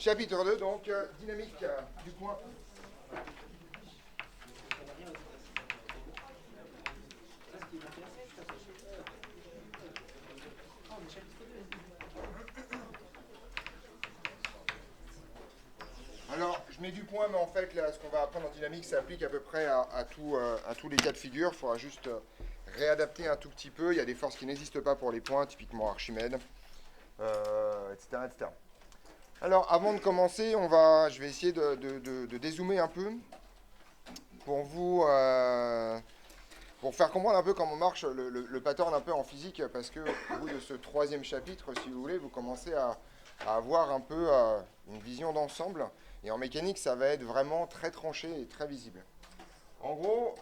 Chapitre 2, donc, dynamique du point. Alors, je mets du point, mais en fait, là, ce qu'on va apprendre en dynamique s'applique à peu près à tous les cas de figure. Il faudra juste réadapter un tout petit peu. Il y a des forces qui n'existent pas pour les points, typiquement Archimède, etc., etc. Alors, avant de commencer, je vais essayer de dézoomer un peu pour pour faire comprendre un peu comment marche le pattern un peu en physique, parce que au bout de ce troisième chapitre, si vous voulez, vous commencez à avoir un peu une vision d'ensemble. Et en mécanique, ça va être vraiment très tranché et très visible. En gros,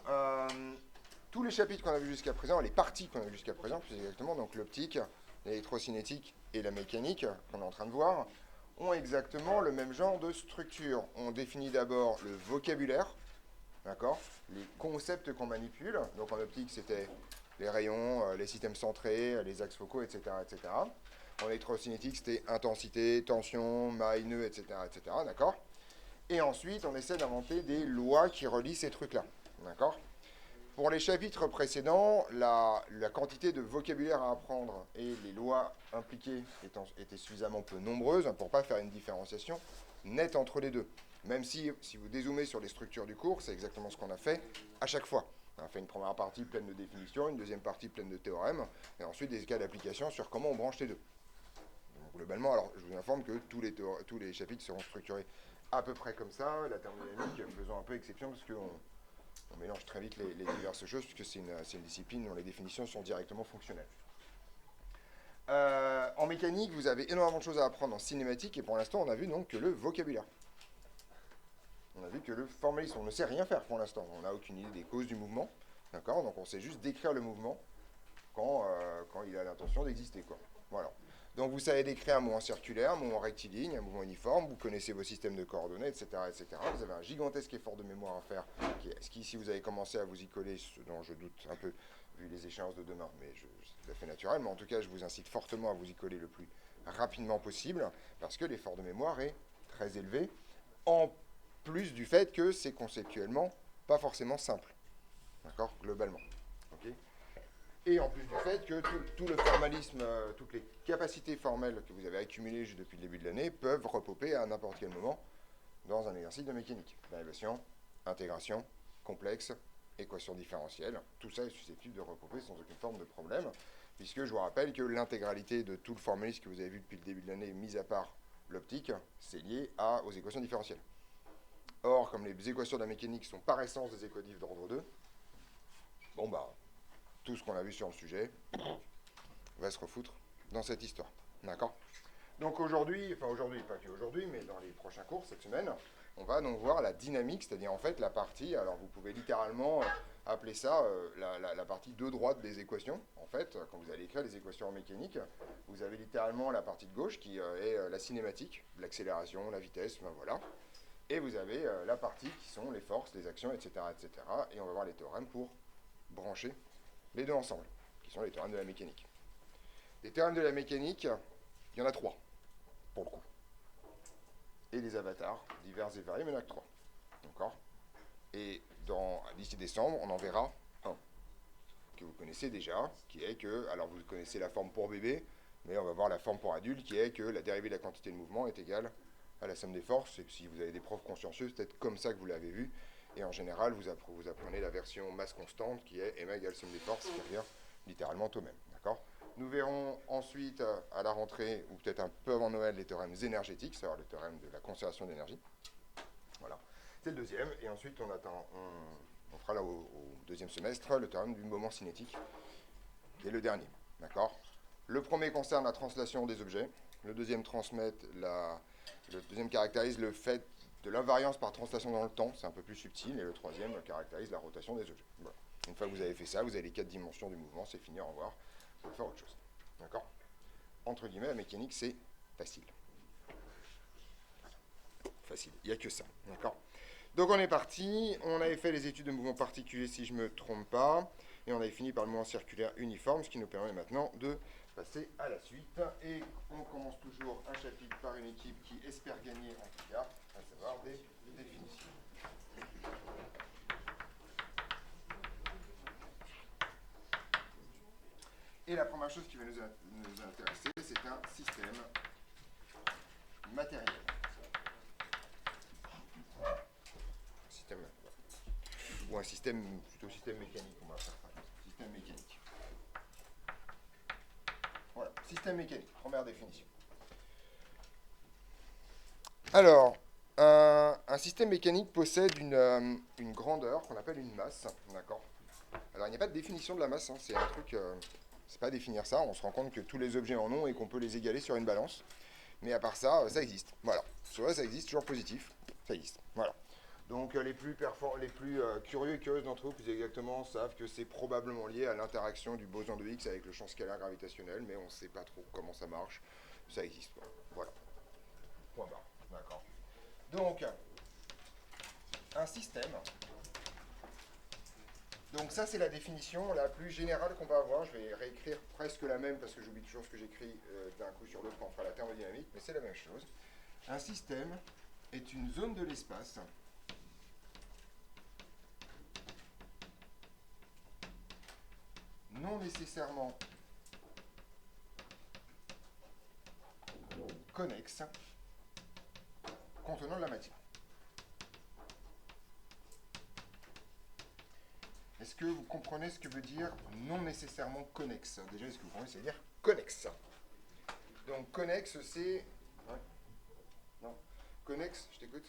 tous les chapitres qu'on a vus jusqu'à présent, les parties qu'on a vues jusqu'à présent, plus exactement, donc l'optique, l'électrocinétique et la mécanique qu'on est en train de voir, ont exactement le même genre de structure. On définit d'abord le vocabulaire, d'accord, les concepts qu'on manipule. Donc en optique, c'était les rayons, les systèmes centrés, les axes focaux, etc., etc. En électrocinétique, c'était intensité, tension, maille, nœud, etc., etc., d'accord. Et ensuite, on essaie d'inventer des lois qui relient ces trucs-là, d'accord. Pour les chapitres précédents, la quantité de vocabulaire à apprendre et les lois impliquées étaient suffisamment peu nombreuses pour ne pas faire une différenciation nette entre les deux. Même si vous dézoomez sur les structures du cours, c'est exactement ce qu'on a fait à chaque fois. On a fait une première partie pleine de définitions, une deuxième partie pleine de théorèmes, et ensuite des cas d'application sur comment on branche les deux. Donc, globalement, alors je vous informe que tous les chapitres seront structurés à peu près comme ça, la thermodynamique faisant un peu exception parce qu'on mélange très vite les diverses choses, puisque c'est une discipline dont les définitions sont directement fonctionnelles. En mécanique, vous avez énormément de choses à apprendre en cinématique, et pour l'instant, on a vu donc que le vocabulaire. On a vu que le formalisme, on ne sait rien faire pour l'instant. On n'a aucune idée des causes du mouvement, d'accord. Donc on sait juste décrire le mouvement quand il a l'intention d'exister, quoi. Voilà. Donc vous savez décrire un mouvement circulaire, un mouvement rectiligne, un mouvement uniforme, vous connaissez vos systèmes de coordonnées, etc., etc. Vous avez un gigantesque effort de mémoire à faire, si vous avez commencé à vous y coller, ce dont je doute un peu, vu les échéances de demain, mais c'est tout à fait naturel, mais en tout cas, je vous incite fortement à vous y coller le plus rapidement possible, parce que l'effort de mémoire est très élevé, en plus du fait que c'est conceptuellement pas forcément simple, d'accord, globalement. Okay. Et en plus du fait que tout le formalisme, toutes les capacités formelles que vous avez accumulées depuis le début de l'année peuvent repopper à n'importe quel moment dans un exercice de mécanique. Dérivation, intégration, complexe, équation différentielle, tout ça est susceptible de repopper sans aucune forme de problème, puisque je vous rappelle que l'intégralité de tout le formalisme que vous avez vu depuis le début de l'année, mis à part l'optique, c'est lié aux équations différentielles. Or, comme les équations de la mécanique sont par essence des équatifs d'ordre 2, bon bah, tout ce qu'on a vu sur le sujet va se refoutre dans cette histoire. D'accord. Donc aujourd'hui, pas que aujourd'hui, mais dans les prochains cours, cette semaine, on va donc voir la dynamique, c'est-à-dire en fait la partie, alors vous pouvez littéralement appeler ça la partie de droite des équations. En fait, quand vous allez écrire les équations en mécanique, vous avez littéralement la partie de gauche qui est la cinématique, l'accélération, la vitesse, ben voilà. Et vous avez la partie qui sont les forces, les actions, etc., etc. Et on va voir les théorèmes pour brancher les deux ensemble, qui sont les théorèmes de la mécanique. Les théorèmes de la mécanique, il y en a 3, pour le coup. Et les avatars, divers et variés, mais il n'y en a que 3. D'accord. Et d'ici décembre, on en verra un, que vous connaissez déjà, qui est que, alors vous connaissez la forme pour bébé, mais on va voir la forme pour adulte, qui est que la dérivée de la quantité de mouvement est égale à la somme des forces. Et si vous avez des profs consciencieux, c'est peut-être comme ça que vous l'avez vu. Et en général, vous apprenez la version masse constante, qui est m égale somme des forces, qui revient littéralement au même. D'accord. Nous verrons ensuite, à la rentrée, ou peut-être un peu avant Noël, les théorèmes énergétiques, c'est-à-dire le théorème de la conservation d'énergie. Voilà. C'est le deuxième. Et ensuite, on fera là au deuxième semestre le théorème du moment cinétique, qui est le dernier. D'accord. Le premier concerne la translation des objets. Le deuxième caractérise le fait de l'invariance par translation dans le temps. C'est un peu plus subtil. Et le troisième caractérise la rotation des objets. Voilà. Une fois que vous avez fait ça, vous avez les 4 dimensions du mouvement. C'est fini, au revoir. Vous pouvez faire autre chose. D'accord. Entre guillemets, la mécanique, c'est facile. Facile. Il n'y a que ça. D'accord. Donc on est parti. On avait fait les études de mouvements particuliers, si je ne me trompe pas. Et on avait fini par le mouvement circulaire uniforme, ce qui nous permet maintenant de passer à la suite. Et on commence toujours un chapitre par une équipe qui espère gagner en tout cas, à savoir des définitions. Et la première chose qui va nous intéresser, c'est un système matériel. Ou un système, plutôt système mécanique, on va faire ça. Système mécanique. Voilà, système mécanique, première définition. Alors, un système mécanique possède une grandeur qu'on appelle une masse, d'accord. Alors, il n'y a pas de définition de la masse, hein, c'est un truc, c'est pas définir ça, on se rend compte que tous les objets en ont et qu'on peut les égaler sur une balance. Mais à part ça, ça existe, voilà. Soit ça existe, toujours positif, ça existe, voilà. Donc les plus curieux et curieuses d'entre vous, plus exactement, savent que c'est probablement lié à l'interaction du boson de Higgs avec le champ scalaire gravitationnel, mais on ne sait pas trop comment ça marche. Ça existe, voilà. Point barre, d'accord. Donc, un système. Donc ça, c'est la définition la plus générale qu'on va avoir. Je vais réécrire presque la même parce que j'oublie toujours ce que j'écris d'un coup sur l'autre quand on fera la thermodynamique, mais c'est la même chose. Un système est une zone de l'espace non nécessairement connexe contenant de la matière. Est-ce que vous comprenez ce que veut dire non nécessairement connexe? Déjà, est-ce que vous comprenez ce que veut dire connexe? Donc, connexe, c'est... Ouais. Non. Connexe, je t'écoute.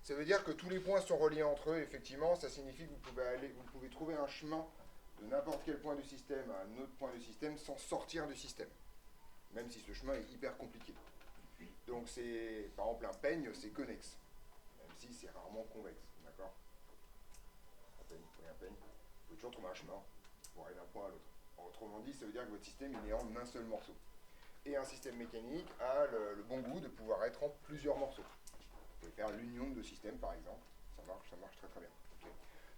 Ça veut dire que tous les points sont reliés entre eux, effectivement. Ça signifie que vous pouvez trouver un chemin de n'importe quel point du système à un autre point du système sans sortir du système. Même si ce chemin est hyper compliqué. Donc, c'est, par exemple, un peigne, c'est connexe. Même si c'est rarement convexe. D'accord? Un peigne, vous pouvez toujours trouver un chemin pour aller d'un point à l'autre. Autrement dit, ça veut dire que votre système il est en un seul morceau. Et un système mécanique a le bon goût de pouvoir être en plusieurs morceaux. Vous pouvez faire l'union de deux systèmes, par exemple. Ça marche très très bien. Okay.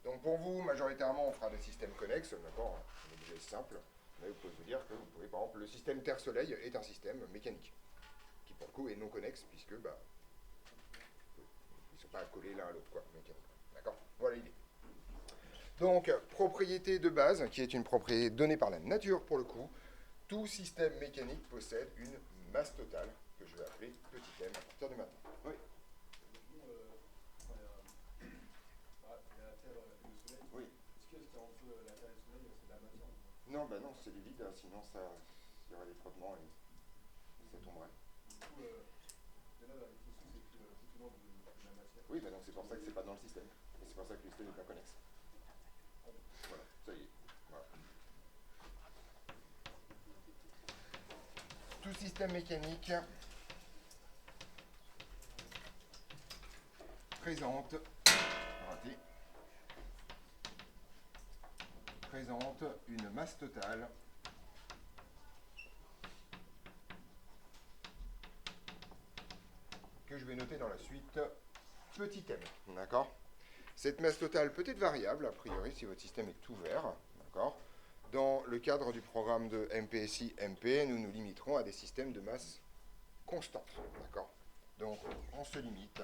Donc pour vous, majoritairement, on fera des systèmes connexes, d'accord, un objet simple. Mais vous pouvez vous dire que vous pouvez, par exemple, le système Terre-Soleil est un système mécanique, qui pour le coup est non connexe, puisque bah, ils ne sont pas collés l'un à l'autre, quoi, mécaniquement. D'accord? Voilà l'idée. Donc, propriété de base, qui est une propriété donnée par la nature pour le coup, tout système mécanique possède une masse totale, que je vais appeler petit m à partir de maintenant. Oui. Oui. Est-ce que entre la Terre et le Soleil, c'est de la matière? Non, bah non, c'est du vide, sinon il y aurait des frottements et ça tomberait. Du coup, là, la définition, c'est que tout au long de la matière. Oui, bah non, c'est pour ça que c'est pas dans le système. Et c'est pour ça que le système n'est pas connexe. Voilà, ça y est. Voilà. Tout système mécanique présente une masse totale que je vais noter dans la suite petit m. D'accord? Cette masse totale peut être variable, a priori, si votre système est ouvert. D'accord? Dans le cadre du programme de MPSI-MP, nous nous limiterons à des systèmes de masse constante. D'accord? Donc, on se limite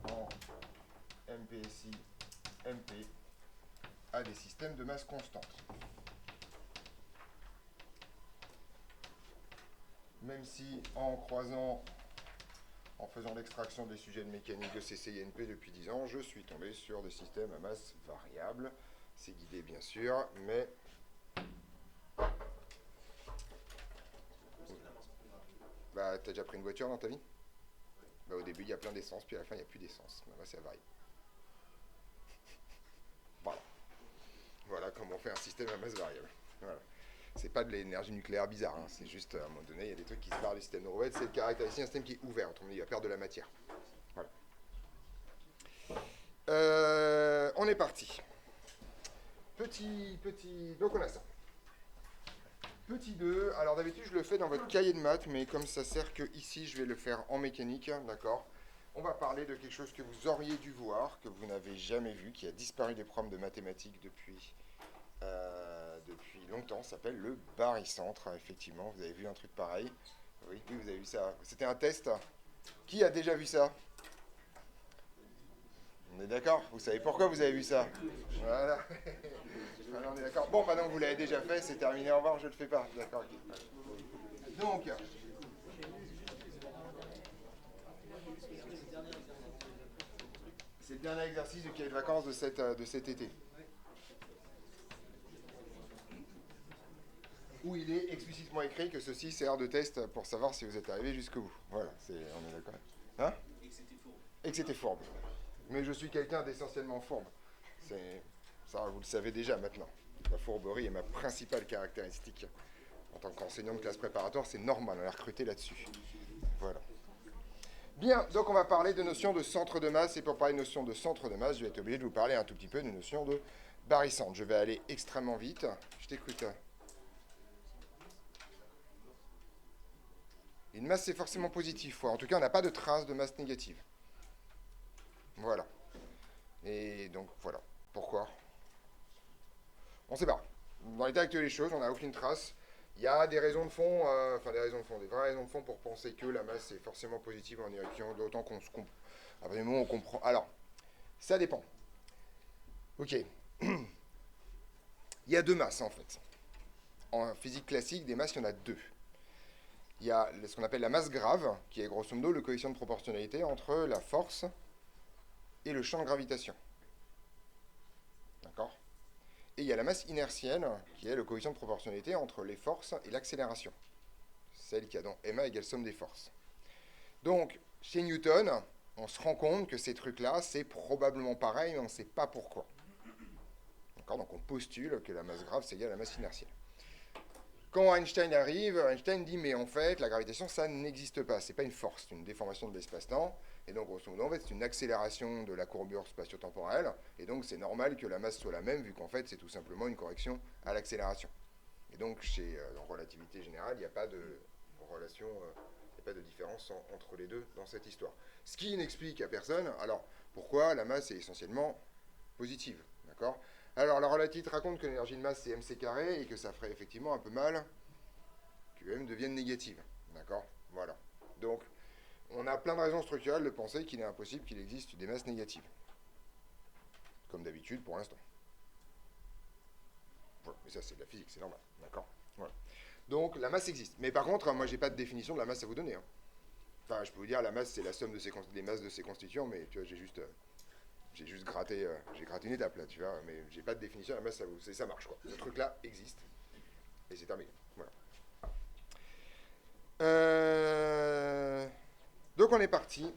en MPSI-MP à des systèmes de masse constante. Même si, en faisant l'extraction des sujets de mécanique de CCINP depuis 10 ans, je suis tombé sur des systèmes à masse variable. C'est guidé, bien sûr, mais... Bah, t'as déjà pris une voiture dans ta vie? Bah, au début, il y a plein d'essence, puis à la fin, il n'y a plus d'essence. Bah, c'est variable. Voilà. Voilà comment on fait un système à masse variable. Voilà. C'est pas de l'énergie nucléaire bizarre, hein. C'est juste, à un moment donné, il y a des trucs qui se barrent du système de Brouette. C'est le caractéristique d'un système qui est ouvert, autrement dit, il va perdre de la matière. Voilà. On est parti. Donc on a ça. Petit 2, alors d'habitude je le fais dans votre cahier de maths, mais comme ça sert que ici, je vais le faire en mécanique, d'accord? On va parler de quelque chose que vous auriez dû voir, que vous n'avez jamais vu, qui a disparu des programmes de mathématiques depuis depuis longtemps, s'appelle le barycentre. Effectivement, vous avez vu un truc pareil. Oui, oui, vous avez vu ça. C'était un test. Qui a déjà vu ça? On est d'accord? Vous savez pourquoi vous avez vu ça? Voilà. Voilà, on est d'accord. Bon, maintenant que vous l'avez déjà fait, c'est terminé. Au revoir, je ne le fais pas. D'accord, ok. Donc, c'est le dernier exercice du cahier de vacances de cet été. Où il est explicitement écrit que ceci sert de test pour savoir si vous êtes arrivé jusqu'au bout. Voilà, on est d'accord. Hein? Et que c'était fourbe. Mais je suis quelqu'un d'essentiellement fourbe. Ça, vous le savez déjà maintenant. La fourberie est ma principale caractéristique. En tant qu'enseignant de classe préparatoire, c'est normal, on est recruté là-dessus. Voilà. Bien, donc on va parler de notion de centre de masse, et pour parler de notion de centre de masse, je vais être obligé de vous parler un tout petit peu de notion de barycentre. Je vais aller extrêmement vite. Je t'écoute. Une masse, c'est forcément positif. En tout cas, on n'a pas de trace de masse négative. Voilà. Et donc, voilà. Pourquoi? On ne sait pas. Dans l'état actuel des choses, on n'a aucune trace. Il y a des raisons de fond, des vraies raisons de fond pour penser que la masse est forcément positive en direction, d'autant qu'on se comprend. À partir du moment où on comprend. Alors, ça dépend. Ok. Il y a deux masses en fait. En physique classique, des masses, il y en a deux. Il y a ce qu'on appelle la masse grave, qui est grosso modo le coefficient de proportionnalité entre la force et le champ de gravitation. D'accord? Et il y a la masse inertielle, qui est le coefficient de proportionnalité entre les forces et l'accélération. Celle qui a dans MA égale somme des forces. Donc, chez Newton, on se rend compte que ces trucs-là, c'est probablement pareil, mais on ne sait pas pourquoi. D'accord? Donc on postule que la masse grave, c'est égal à la masse inertielle. Quand Einstein arrive, Einstein dit mais en fait la gravitation ça n'existe pas, c'est pas une force, c'est une déformation de l'espace-temps, et donc grosso modo en fait c'est une accélération de la courbure spatio-temporelle, et donc c'est normal que la masse soit la même vu qu'en fait c'est tout simplement une correction à l'accélération. Et donc en relativité générale il n'y a pas de relation, il n'y a pas de différence entre les deux dans cette histoire. Ce qui n'explique à personne, alors pourquoi la masse est essentiellement positive, d'accord? Alors, la relativité raconte que l'énergie de masse, c'est mc carré, et que ça ferait effectivement un peu mal que m devienne négative. D'accord? Voilà. Donc, on a plein de raisons structurelles de penser qu'il est impossible qu'il existe des masses négatives. Comme d'habitude pour l'instant. Voilà. Mais ça, c'est de la physique, c'est normal. D'accord? Voilà. Donc, la masse existe. Mais par contre, moi, j'ai pas de définition de la masse à vous donner. Hein. Enfin, je peux vous dire, la masse, c'est la somme des masses de ses constituants, mais tu vois, j'ai juste gratté, j'ai gratté une étape là, tu vois, mais j'ai pas de définition à la masse, ça marche quoi. Ce truc-là existe et c'est terminé. Voilà. Donc on est parti.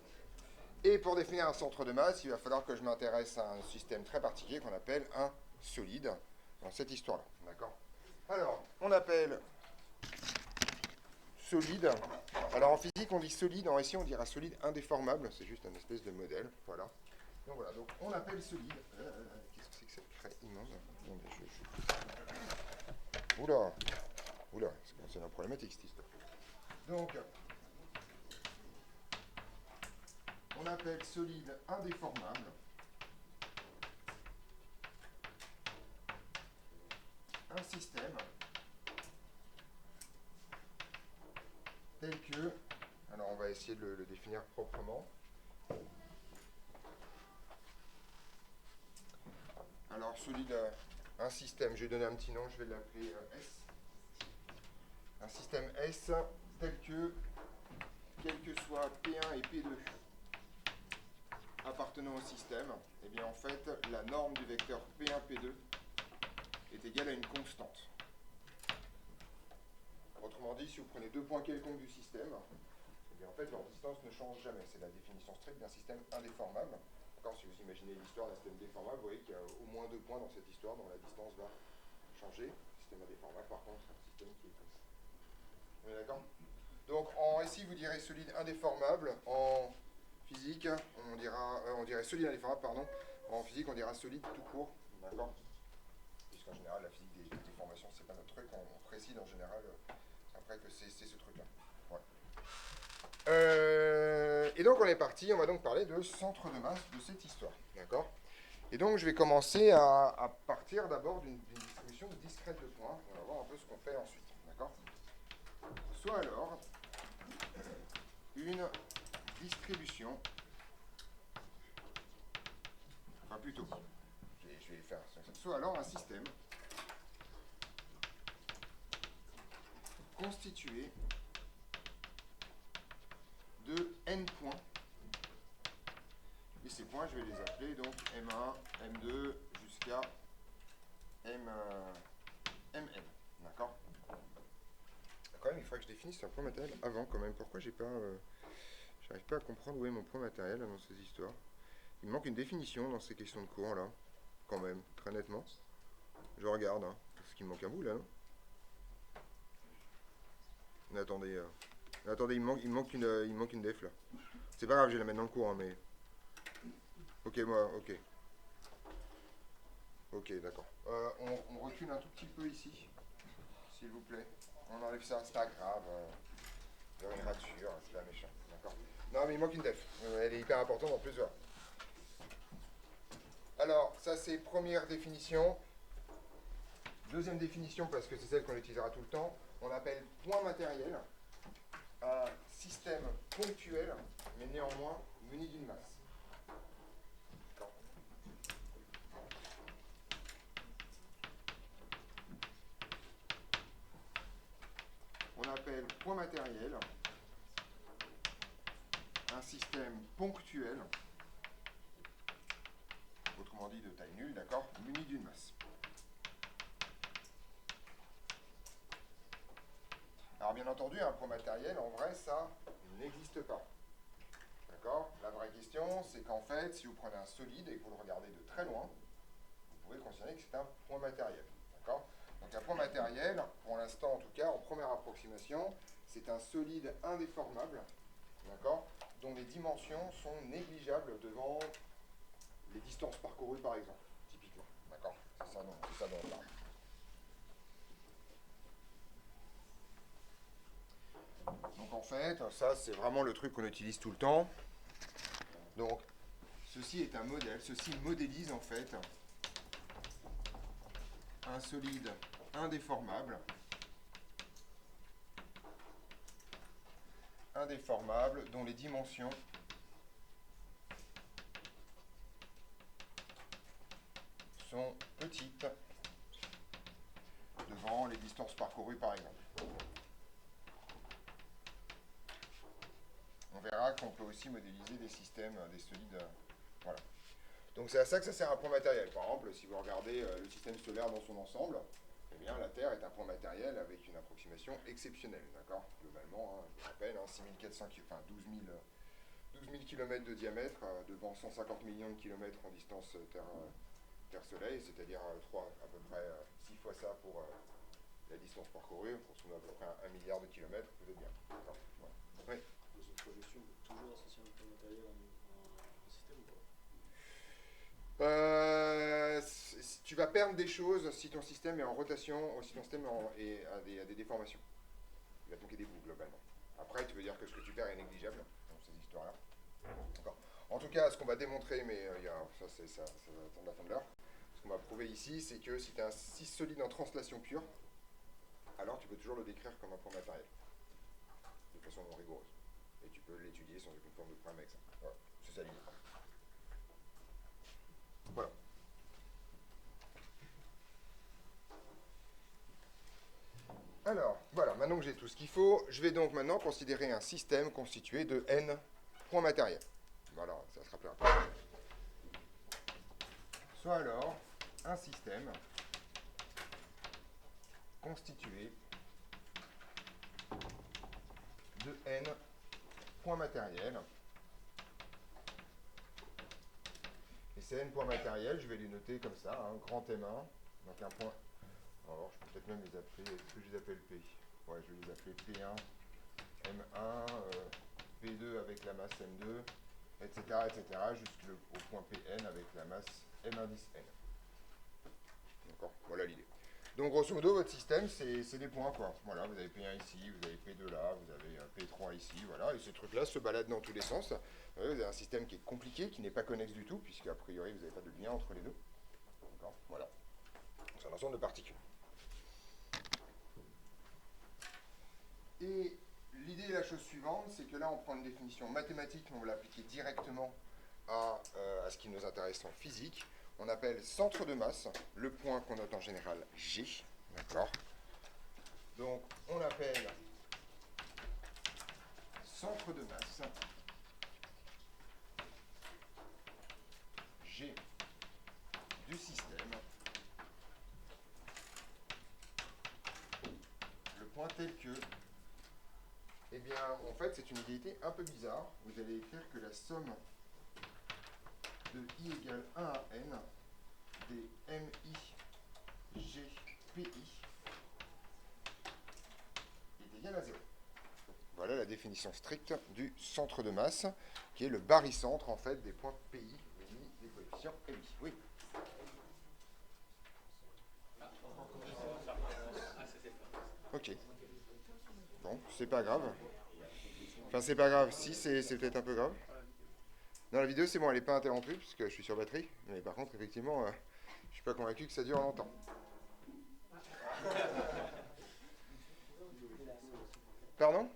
Et pour définir un centre de masse, il va falloir que je m'intéresse à un système très particulier qu'on appelle un solide dans cette histoire-là. D'accord? Alors, on appelle solide. Alors en physique, on dit solide, en SI, on dira solide indéformable. C'est juste un espèce de modèle. Voilà. Donc voilà, donc on appelle solide. Qu'est-ce que c'est que cette craie immonde? Oula, oula, c'est un problématique cette histoire. Donc, on appelle solide indéformable un système tel que, alors on va essayer de le définir proprement. Alors solide, un système, je vais donner un petit nom, je vais l'appeler S. Un système S tel que, quel que soit P1 et P2 appartenant au système, et bien en fait la norme du vecteur P1, P2 est égale à une constante. Autrement dit, si vous prenez deux points quelconques du système, et bien en fait leur distance ne change jamais. C'est la définition stricte d'un système indéformable. Encore, si vous imaginez l'histoire d'un système déformable, vous voyez qu'il y a au moins deux points dans cette histoire dont la distance va changer. Système indéformable, par contre, c'est un système qui est comme ça. On est d'accord? Donc en SI, vous direz solide indéformable. En physique, on dirait solide indéformable, pardon. En physique, on dira solide tout court. D'accord? Puisqu'en général, la physique des déformations, c'est pas notre truc. On précise en général après que c'est ce truc-là. Ouais. Et donc on est parti, on va donc parler de centre de masse de cette histoire. D'accord? Et donc je vais commencer à partir d'abord d'une distribution discrète de points. On va voir un peu ce qu'on fait ensuite. D'accord? Soit alors une distribution, enfin plutôt, je vais faire ça. Soit alors un système constitué de n points. Et ces points, je vais les appeler donc M1, M2 jusqu'à Mn. D'accord? Quand même, il faudrait que je définisse un point matériel avant quand même. Pourquoi j'arrive pas à comprendre où est mon point matériel dans ces histoires. Il me manque une définition dans ces questions de cours là, quand même, très nettement. Je regarde, hein, parce qu'il me manque un bout là, non? Mais attendez, il me manque une def là. C'est pas grave, je vais la mettre dans le cours, hein, mais. Ok, ok. Ok, d'accord. On recule un tout petit peu ici, s'il vous plaît. On enlève ça, c'est pas grave. Il y a une rature, c'est pas méchant. D'accord. Non, mais il manque une def. Elle est hyper importante en plus. Voilà. Alors, ça c'est première définition. Deuxième définition, parce que c'est celle qu'on utilisera tout le temps, on appelle point matériel un système ponctuel, mais néanmoins muni d'une masse. On appelle point matériel un système ponctuel, autrement dit de taille nulle, d'accord, muni d'une masse. Alors bien entendu, un point matériel, en vrai, ça n'existe pas. D'accord? La vraie question, c'est qu'en fait, si vous prenez un solide et que vous le regardez de très loin, vous pouvez considérer que c'est un point matériel. D'accord? Donc un point matériel, pour l'instant en tout cas, en première approximation, c'est un solide indéformable, d'accord, dont les dimensions sont négligeables devant les distances parcourues par exemple, typiquement. D'accord? C'est ça dont on parle. Donc en fait, ça c'est vraiment le truc qu'on utilise tout le temps. Donc, ceci est un modèle, ceci modélise en fait un solide indéformable, dont les dimensions sont petites devant les distances parcourues par exemple. On verra qu'on peut aussi modéliser des systèmes, des solides. Voilà. Donc c'est à ça que ça sert un point matériel. Par exemple, si vous regardez le système solaire dans son ensemble, eh bien la Terre est un point matériel avec une approximation exceptionnelle. D'accord? Globalement, je vous rappelle, 12 000 km de diamètre devant 150 millions de kilomètres en distance Terre-Soleil, c'est-à-dire à peu près 6 fois ça pour la distance parcourue, pour ce qu'on a à peu près 1 milliard de kilomètres, vous êtes bien. D'accord. Voilà. Oui. Dans une projection, on peut toujours associer un point matériel à un système ou pas? Tu vas perdre des choses si ton système est en rotation ou si ton système a des déformations. Il va te manquer des bouts globalement. Après, tu veux dire que ce que tu perds est négligeable dans ces histoires-là. D'accord. En tout cas, ce qu'on va démontrer, mais ça va attendre la fin de l'heure. Ce qu'on va prouver ici, c'est que si tu as un 6 solide en translation pure, alors tu peux toujours le décrire comme un point matériel, de façon non rigoureuse. Et tu peux l'étudier sans aucune forme de problème avec ça. Voilà, c'est ça l'idée. Voilà. Alors, voilà, maintenant que j'ai tout ce qu'il faut, je vais donc maintenant considérer un système constitué de n points matériels. Voilà, ça se rappellera pas. Soit alors un système constitué de n points matériels. Et ces n points matériels, je vais les noter comme ça, hein, grand M1, donc un point. Alors, je peux peut-être même les appeler, est-ce que je les appelle P? Ouais, je vais les appeler P1, M1, P2 avec la masse M2, etc., jusqu'au point Pn avec la masse M1 10N. D'accord, voilà l'idée. Donc grosso modo, votre système, c'est des points, quoi. Voilà, vous avez P1 ici, vous avez P2 là, vous avez P3 ici, voilà. Et ces trucs-là se baladent dans tous les sens. Vous avez un système qui est compliqué, qui n'est pas connexe du tout, puisqu'à priori, vous n'avez pas de lien entre les deux. D'accord. Voilà. C'est un ensemble de particules. Et l'idée est la chose suivante, c'est que là, on prend une définition mathématique, mais on va l'appliquer directement à ce qui nous intéresse en physique. On appelle centre de masse, le point qu'on note en général G, d'accord? Donc, on appelle centre de masse G du système, le point tel que, eh bien, en fait, c'est une égalité un peu bizarre. Vous allez écrire que la somme de I égale 1 à N des MI GPI est égal à 0. Voilà la définition stricte du centre de masse, qui est le barycentre, en fait, des points PI, des coefficients MI. Oui. Ok. Bon, c'est pas grave. Enfin, c'est pas grave. Si, c'est peut-être un peu grave. Dans la vidéo, c'est bon, elle n'est pas interrompue, puisque je suis sur batterie. Mais par contre, effectivement, je suis pas convaincu que ça dure longtemps. Pardon?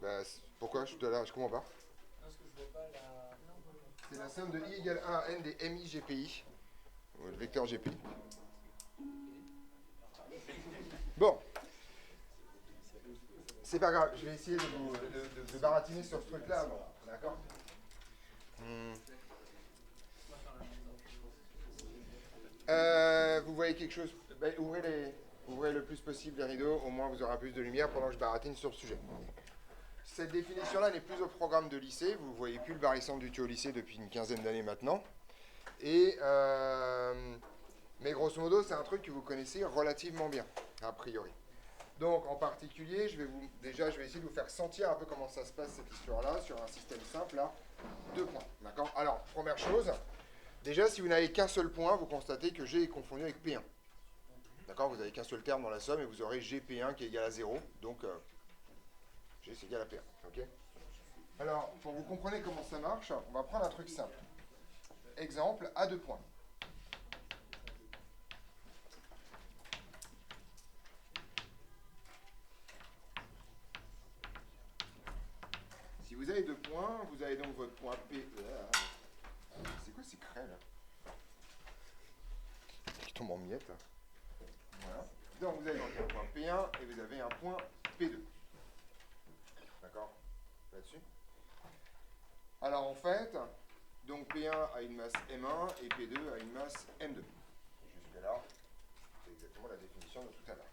Bah, pourquoi? Je comprends pas. C'est la somme de I égale 1 à N des MI GPI. Le vecteur GPI. Bon. C'est pas grave, je vais essayer de baratiner sur ce truc-là avant. D'accord? Vous voyez quelque chose? Ben, ouvrez le plus possible les rideaux, au moins vous aurez un plus de lumière pendant que je baratine sur le sujet. Cette définition-là n'est plus au programme de lycée. Vous ne voyez plus le barycentre du tout au lycée depuis une quinzaine d'années maintenant. Mais grosso modo, c'est un truc que vous connaissez relativement bien, a priori. Donc, en particulier, je vais essayer de vous faire sentir un peu comment ça se passe, cette histoire-là, sur un système simple, là, 2 points. D'accord? Alors, première chose, déjà, si vous n'avez qu'un seul point, vous constatez que G est confondu avec P1. D'accord? Vous n'avez qu'un seul terme dans la somme et vous aurez GP1 qui est égal à 0. Donc, G c'est égal à P1. Ok? Alors, pour que vous compreniez comment ça marche, on va prendre un truc simple. Exemple, à 2 points. Si vous avez 2 points, vous avez donc votre point P. C'est quoi ces craies là? Qui tombent en miettes là. Voilà. Donc vous avez donc un point P1 et vous avez un point P2. D'accord? Là-dessus. Alors en fait, donc P1 a une masse M1 et P2 a une masse M2. Jusque là, c'est exactement la définition de tout à l'heure.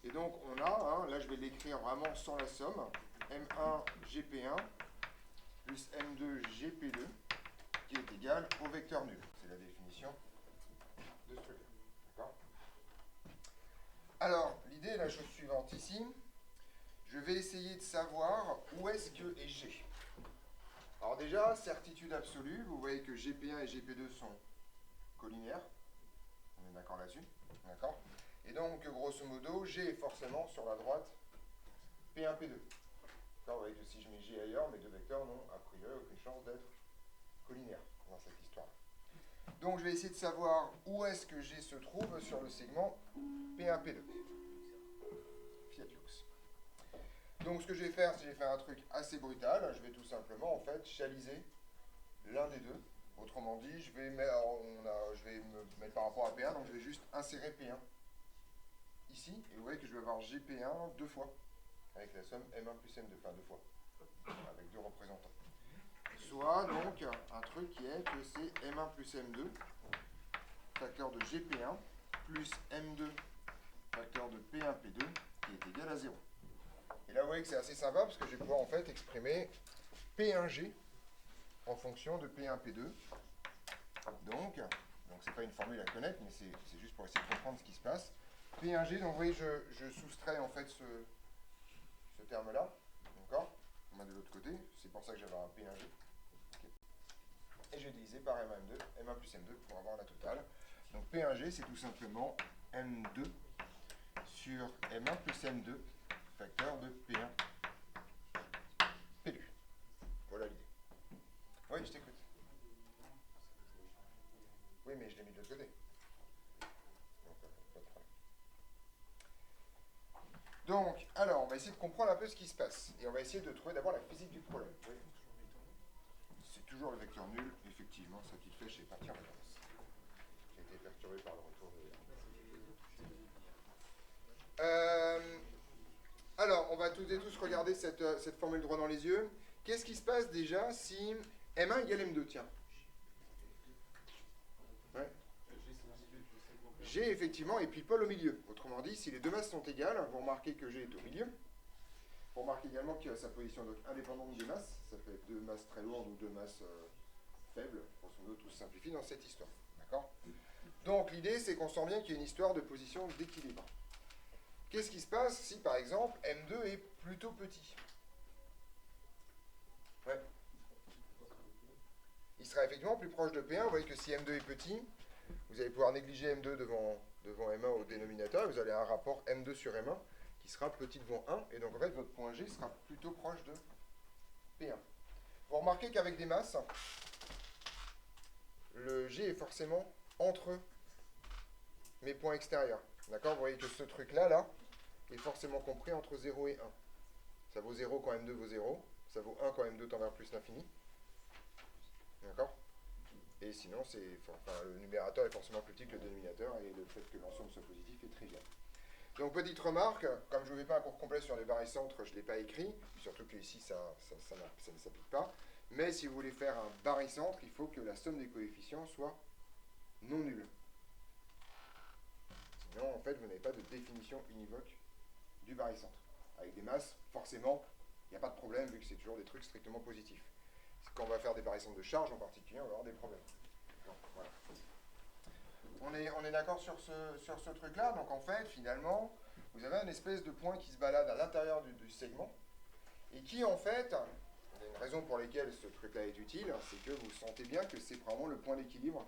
Et donc on a, là je vais l'écrire vraiment sans la somme, M1 GP1 plus M2 GP2 qui est égal au vecteur nul. C'est la définition de ce truc. D'accord? Alors, l'idée est la chose suivante ici. Je vais essayer de savoir où est-ce que est G. Alors déjà, certitude absolue, vous voyez que GP1 et GP2 sont collinéaires. On est d'accord là-dessus? D'accord? Et donc, grosso modo, G est forcément sur la droite P1, P2. Vous voyez que si je mets G ailleurs, mes deux vecteurs n'ont a priori aucune chance d'être collinaires dans cette histoire. Donc je vais essayer de savoir où est-ce que G se trouve sur le segment P1, P2. Fiat Lux. Donc ce que je vais faire, c'est que je vais faire un truc assez brutal. Je vais tout simplement en fait chaliser l'un des deux. Autrement dit, je vais me mettre par rapport à P1, donc je vais juste insérer P1 ici. Et vous voyez que je vais avoir GP1 deux fois, avec la somme M1 plus M2, enfin deux fois, avec deux représentants. Soit donc un truc qui est que c'est M1 plus M2, facteur de GP1, plus M2, facteur de P1, P2, qui est égal à 0. Et là, vous voyez que c'est assez sympa, parce que je vais pouvoir en fait exprimer P1G en fonction de P1, P2. Donc c'est pas une formule à connaître, mais c'est juste pour essayer de comprendre ce qui se passe. P1G, donc vous voyez, je soustrais en fait ce terme-là, d'accord? On a de l'autre côté, c'est pour ça que j'avais un P1G. Okay. Et je vais diviser par M1 plus M2 pour avoir la totale. Donc P1G, c'est tout simplement M2 sur M1 plus M2, facteur de P1 P2. Voilà l'idée. Oui, je t'écoute. Oui, mais je l'ai mis de l'autre côté. Donc, pas de problème. Donc, alors, on va essayer de comprendre un peu ce qui se passe. Et on va essayer de trouver d'abord la physique du problème. Oui. C'est toujours le vecteur nul, effectivement, sa petite flèche est partie en vacances. J'ai été perturbé par le retour de... alors, on va toutes et tous regarder cette formule droit dans les yeux. Qu'est-ce qui se passe déjà si M1 égale M2, tiens? Ouais. G, effectivement, est pile poil au milieu. Autrement dit, si les deux masses sont égales, vous remarquez que G est au milieu. Vous remarquez également qu'il a sa position donc, indépendante des masses. Ça fait deux masses très lourdes ou deux masses faibles. Grosso modo, tout se simplifie dans cette histoire. D'accord? Donc, l'idée, c'est qu'on sent bien qu'il y a une histoire de position d'équilibre. Qu'est-ce qui se passe si, par exemple, M2 est plutôt petit? Ouais. Il sera effectivement plus proche de P1. Vous voyez que si M2 est petit, vous allez pouvoir négliger M2 devant M1 au dénominateur, et vous allez avoir un rapport M2 sur M1 qui sera petit devant 1, et donc en fait votre point G sera plutôt proche de P1. Vous remarquez qu'avec des masses, le G est forcément entre mes points extérieurs. D'accord? Vous voyez que ce truc-là, là, est forcément compris entre 0 et 1. Ça vaut 0 quand M2 vaut 0, ça vaut 1 quand M2 tend vers plus l'infini. D'accord? Et sinon, le numérateur est forcément plus petit que le dénominateur, et le fait que l'ensemble soit positif est trivial. Donc, petite remarque, comme je ne fais pas un cours complet sur les barycentres, je ne l'ai pas écrit, surtout qu'ici, ça ne s'applique pas. Mais si vous voulez faire un barycentre, il faut que la somme des coefficients soit non nulle. Sinon, en fait, vous n'avez pas de définition univoque du barycentre. Avec des masses, forcément, il n'y a pas de problème, vu que c'est toujours des trucs strictement positifs. Quand on va faire des barycentres de charge en particulier, on va avoir des problèmes. Donc, voilà. On est d'accord sur ce truc-là. Donc en fait, finalement, vous avez une espèce de point qui se balade à l'intérieur du segment et qui, en fait, il y a une raison pour laquelle ce truc-là est utile, c'est que vous sentez bien que c'est probablement le point d'équilibre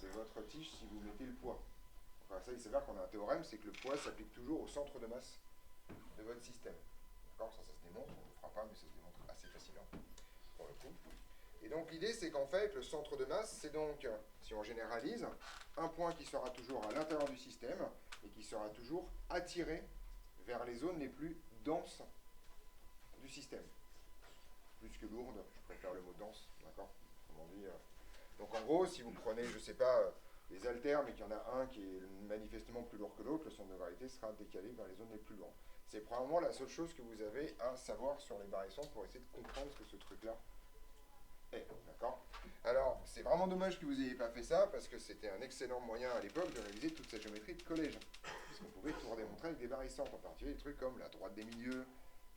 de votre tige si vous mettez le poids. Enfin, ça, il s'avère qu'on a un théorème, c'est que le poids s'applique toujours au centre de masse de votre système. D'accord? Ça se démontre, on ne le fera pas, mais ça se démontre assez facilement, pour le coup. Et donc l'idée, c'est qu'en fait, le centre de masse, c'est donc, si on généralise, un point qui sera toujours à l'intérieur du système et qui sera toujours attiré vers les zones les plus denses du système. Plus que lourde, je préfère le mot dense, d'accord? Comment dire. Donc en gros, si vous prenez, je ne sais pas, les haltères, mais qu'il y en a un qui est manifestement plus lourd que l'autre, le centre de gravité sera décalé vers les zones les plus lourdes. C'est probablement la seule chose que vous avez à savoir sur les barycentres pour essayer de comprendre ce que ce truc-là est. D'accord? Alors, c'est vraiment dommage que vous n'ayez pas fait ça, parce que c'était un excellent moyen à l'époque de réaliser toute cette géométrie de collège. Puisqu'on pouvait tout redémontrer avec des barycentres, en particulier des trucs comme la droite des milieux,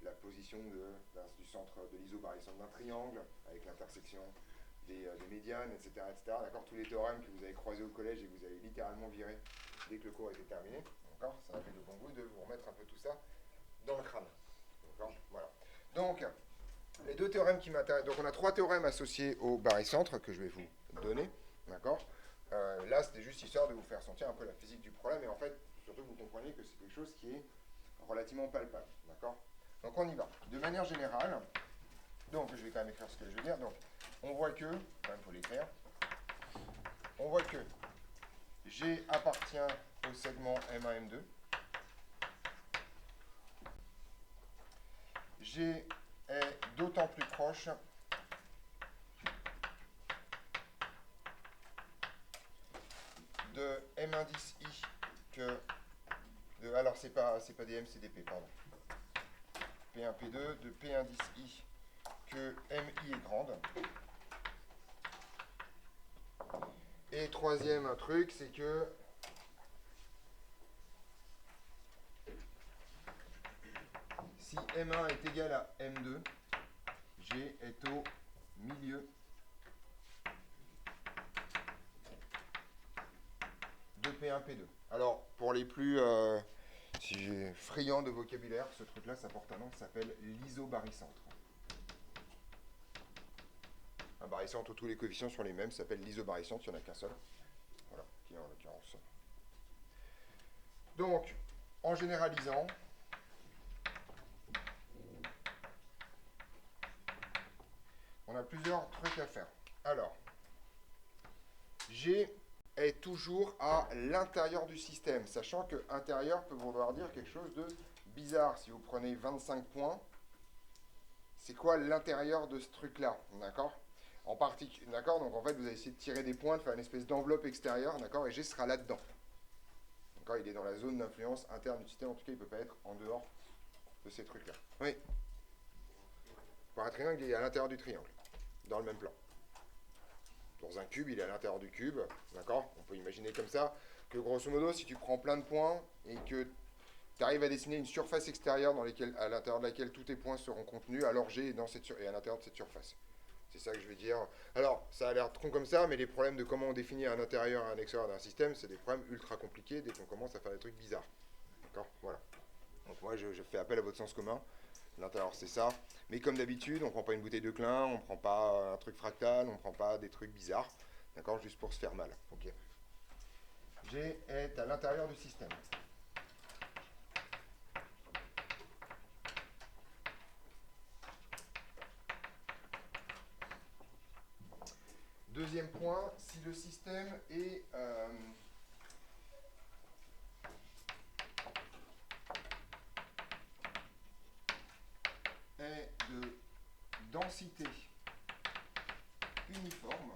la position du centre de l'isobarycentre d'un triangle, avec l'intersection des médianes, etc. D'accord? Tous les théorèmes que vous avez croisés au collège et que vous avez littéralement virés dès que le cours était terminé. D'accord? Ça a fait de bon goût de vous remettre un peu tout ça dans le crâne. D'accord? Voilà. Donc, les deux théorèmes qui m'intéressent. Donc, on a trois théorèmes associés au barycentre que je vais vous donner. D'accord? Là, c'était juste histoire de vous faire sentir un peu la physique du problème. Et en fait, surtout que vous compreniez que c'est quelque chose qui est relativement palpable. D'accord? Donc, on y va. De manière générale, donc, je vais quand même écrire ce que je veux dire. Donc, on voit que, quand même, il faut l'écrire. On voit que G appartient au segment M1, M2. G est d'autant plus proche de M1,10i que de... Alors, c'est pas DM, c'est DP, pardon. P1, P2, de P1,10i que MI est grande. Et troisième truc, c'est que si M1 est égal à M2, G est au milieu de P1, P2. Alors, pour les plus friands de vocabulaire, ce truc-là, ça porte un nom qui s'appelle l'isobarycentre. Un barycentre où tous les coefficients sont les mêmes, ça s'appelle l'isobarycentre, il n'y en a qu'un seul. Voilà. compliqué en l'occurrence. Donc, en généralisant, on a plusieurs trucs à faire. Alors, G est toujours à l'intérieur du système, sachant que intérieur peut vouloir dire quelque chose de bizarre. Si vous prenez 25 points, c'est quoi l'intérieur de ce truc-là, d'accord? En particulier, d'accord? Donc en fait, vous allez essayer de tirer des points, de faire une espèce d'enveloppe extérieure, d'accord? Et G sera là-dedans. D'accord? Il est dans la zone d'influence interne du système, en tout cas, il ne peut pas être en dehors de ces trucs-là. Oui. Pour un triangle, il est à l'intérieur du triangle, dans le même plan. Dans un cube, il est à l'intérieur du cube, d'accord? On peut imaginer comme ça que grosso modo, si tu prends plein de points et que tu arrives à dessiner une surface extérieure à l'intérieur de laquelle tous tes points seront contenus, alors G est à l'intérieur de cette surface. C'est ça que je vais dire. Alors, ça a l'air tronc comme ça, mais les problèmes de comment on définit un intérieur et un extérieur d'un système, c'est des problèmes ultra compliqués dès qu'on commence à faire des trucs bizarres. D'accord? Voilà. Donc moi, je fais appel à votre sens commun. L'intérieur, c'est ça. Mais comme d'habitude, on ne prend pas une bouteille de Klein, on ne prend pas un truc fractal, on ne prend pas des trucs bizarres. D'accord? Juste pour se faire mal. Ok. G est à l'intérieur du système. Deuxième point, si le système est de densité uniforme,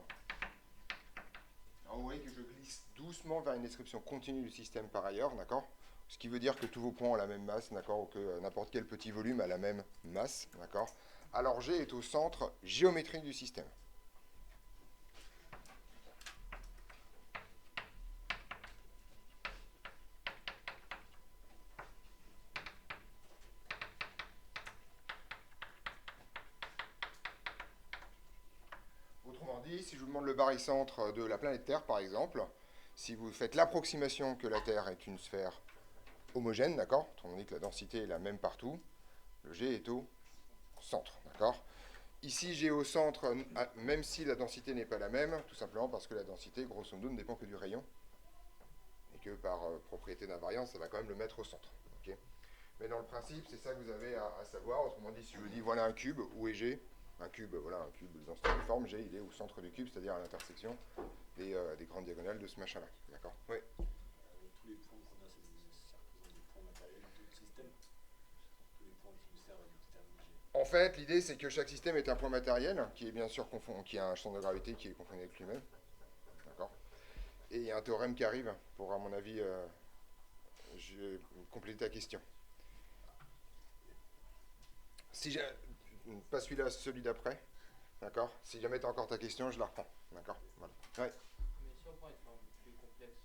alors vous voyez que je glisse doucement vers une description continue du système par ailleurs, d'accord? Ce qui veut dire que tous vos points ont la même masse, d'accord? Ou que n'importe quel petit volume a la même masse, d'accord? Alors G est au centre géométrique du système. Autrement dit, si je vous demande le barycentre de la planète Terre, par exemple, si vous faites l'approximation que la Terre est une sphère homogène, d'accord? Autrement dit que la densité est la même partout, le G est au centre, d'accord? Ici, G au centre, même si la densité n'est pas la même, tout simplement parce que la densité, grosso modo, ne dépend que du rayon, et que par propriété d'invariance, ça va quand même le mettre au centre. Okay, mais dans le principe, c'est ça que vous avez à savoir. Autrement dit, si je vous dis, voilà un cube, où est G? Un cube, voilà, un cube de densité uniforme, G, il est au centre du cube, c'est-à-dire à l'intersection des grandes diagonales de ce machin-là. D'accord? Oui. Tous les points qu'on a, c'est des points matériels d'autres systèmes. Tous les points qui nous servent à déterminer G. En fait, l'idée, c'est que chaque système est un point matériel, qui est bien sûr qui a un champ de gravité qui est confondu avec lui-même. D'accord? Et il y a un théorème qui arrive pour, à mon avis, compléter ta question. Si j'ai pas celui-là, celui d'après, d'accord? Si jamais tu as encore ta question, je la reprends, d'accord? Voilà. Ouais. Mais si on prend une forme plus complexe,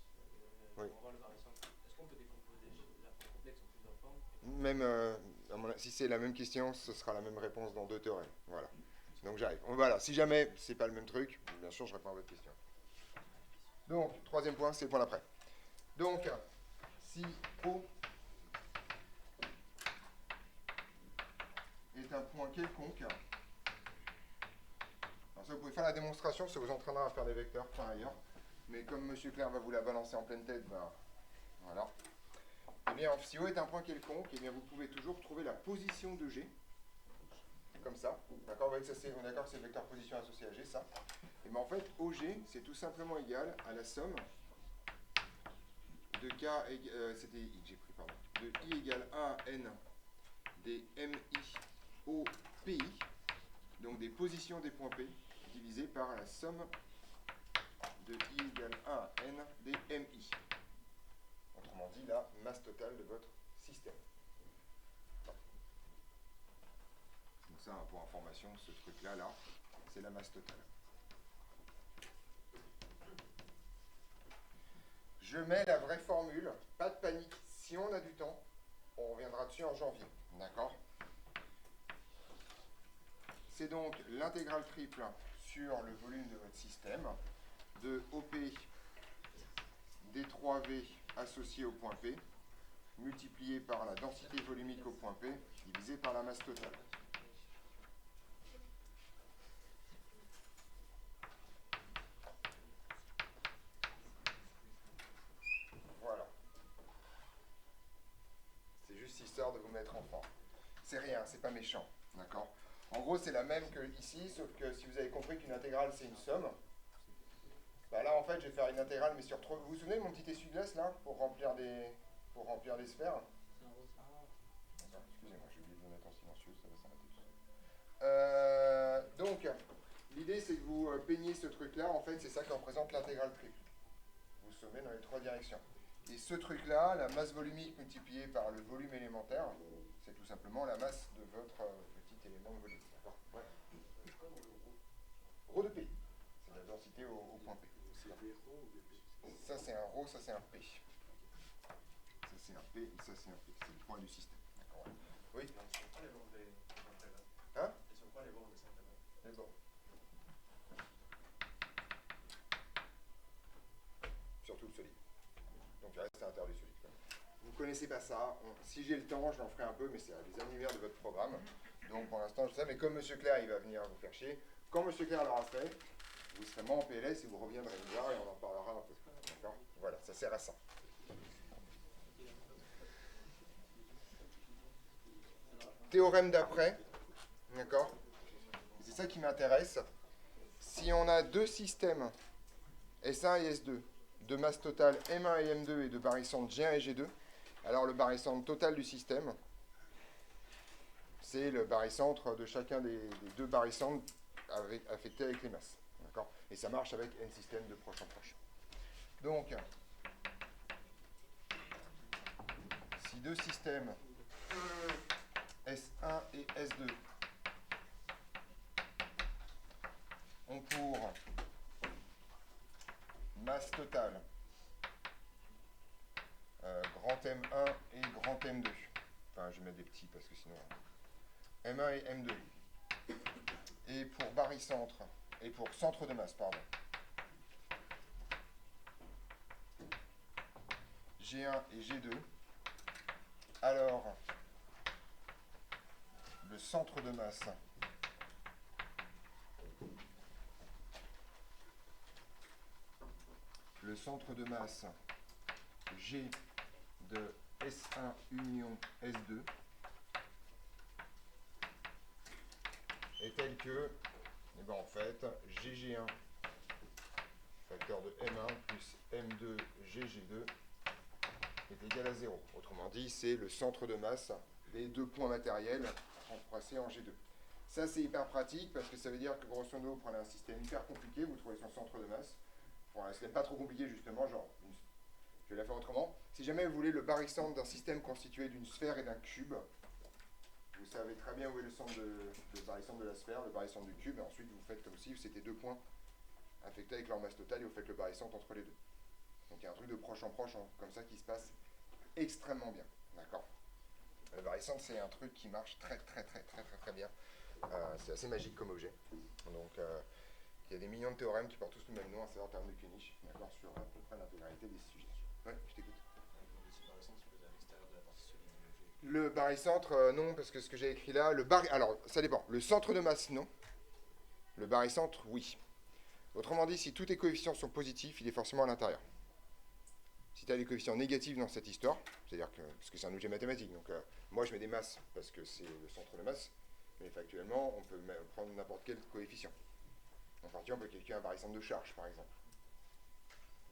Oui. on va le barycentre, est-ce qu'on peut décomposer la forme complexe en plusieurs formes? Même, si c'est la même question, ce sera la même réponse dans deux théorèmes. Voilà. Donc j'arrive. Voilà. Si jamais c'est pas le même truc, bien sûr, je réponds à votre question. Donc, troisième point, c'est le point d'après. Donc, si O est un point quelconque, alors ça, vous pouvez faire la démonstration, ça vous entraînera à faire des vecteurs par ailleurs. Mais comme M. Claire va vous la balancer en pleine tête, ben, voilà. Eh bien, si O est un point quelconque, eh bien, vous pouvez toujours trouver la position de G, comme ça. D'accord? On est d'accord que c'est le vecteur position associé à G, ça. Et bien, en fait, OG, c'est tout simplement égal à la somme de K, c'était I que j'ai pris, pardon, de I égale 1 à N des MI au PI, donc des positions des points P, divisé par la somme de I égale 1 à N des MI. Autrement dit, la masse totale de votre système. Donc ça, pour information, ce truc-là, c'est la masse totale. Je mets la vraie formule, pas de panique. Si on a du temps, on reviendra dessus en janvier. D'accord? C'est donc l'intégrale triple sur le volume de votre système de OP D3V associé au point P, multiplié par la densité volumique au point P, divisé par la masse totale. juste histoire de vous mettre en forme. C'est rien, c'est pas méchant, d'accord? En gros, c'est la même que ici, sauf que si vous avez compris qu'une intégrale, c'est une somme, bah là, en fait, je vais faire une intégrale, mais sur 3... Vous vous souvenez de mon petit essuie-glace, là, pour remplir des sphères? Attends, excusez-moi, j'ai oublié de le mettre en silencieux, ça va s'arrêter. Donc, l'idée, c'est que vous peignez ce truc-là, en fait, c'est ça qui représente l'intégrale triple. Vous sommez dans les 3 directions. Et ce truc-là, la masse volumique multipliée par le volume élémentaire, c'est tout simplement la masse de votre petit élément de volume. D'accord? Ouais. Rho de P. C'est la densité au point P. Ça, c'est un rho, ça, c'est un P. Ça, c'est un P, et ça, c'est un P. C'est le point du système. D'accord, ouais. Oui? Elles sont quoi les bornes des intégrales? Hein? Elles sont quoi les bornes des intégrales? Les bords. Surtout le solide. Donc, il reste à l'intérieur du solide. Vous ne connaissez pas ça. Si j'ai le temps, je l'en ferai un peu, mais c'est les annuaires de votre programme. Donc, pour l'instant, je sais. Mais comme M. Claire, il va venir vous faire chier. Quand M. Claire l'aura fait, vous serez moins en PLS et vous reviendrez me voir et on en parlera un peu. D'accord? Voilà, ça sert à ça. Théorème d'après. D'accord? C'est ça qui m'intéresse. Si on a deux systèmes, S1 et S2, de masse totale M1 et M2 et de barycentre G1 et G2, alors le barycentre total du système, c'est le barycentre de chacun des deux barycentres affectés avec les masses. D'accord? Et ça marche avec n systèmes de proche en proche. Donc, si deux systèmes S1 et S2 ont pour masse totale grand M1 et grand M2. Enfin, je vais mettre des petits parce que sinon... M1 et M2. Et pour barycentre, et pour centre de masse, pardon. G1 et G2. Alors, le centre de masse G de S1 union S2 est tel que, eh ben en fait, GG1 facteur de M1 plus M2 GG2 est égal à 0. Autrement dit, c'est le centre de masse des deux points matériels passés en G2. Ça, c'est hyper pratique parce que ça veut dire que, grosso modo, vous prenez un système hyper compliqué, vous trouvez son centre de masse. Pour un système pas trop compliqué, justement, genre, je vais la faire autrement. Si jamais vous voulez le barycentre d'un système constitué d'une sphère et d'un cube, vous savez très bien où est le centre de barycentre de la sphère, le barycentre du cube, et ensuite vous faites comme si c'était deux points affectés avec leur masse totale et vous faites le barycentre entre les deux. Donc il y a un truc de proche en proche comme ça qui se passe extrêmement bien. D'accord? Le barycentre, c'est un truc qui marche très bien. C'est assez magique comme objet. Donc il y a des millions de théorèmes qui portent tous le même nom, à savoir théorème de Koenig, d'accord, sur à peu près l'intégralité des sujets. Ouais, je t'écoute. Le barycentre, non, parce que ce que j'ai écrit là, alors, ça dépend. Le centre de masse, non. Le barycentre, oui. Autrement dit, si tous tes coefficients sont positifs, il est forcément à l'intérieur. Si tu as des coefficients négatifs dans cette histoire, c'est-à-dire que, parce que c'est un objet mathématique, donc moi je mets des masses parce que c'est le centre de masse, mais factuellement, on peut prendre n'importe quel coefficient. En partie, on peut calculer un barycentre de charge, par exemple.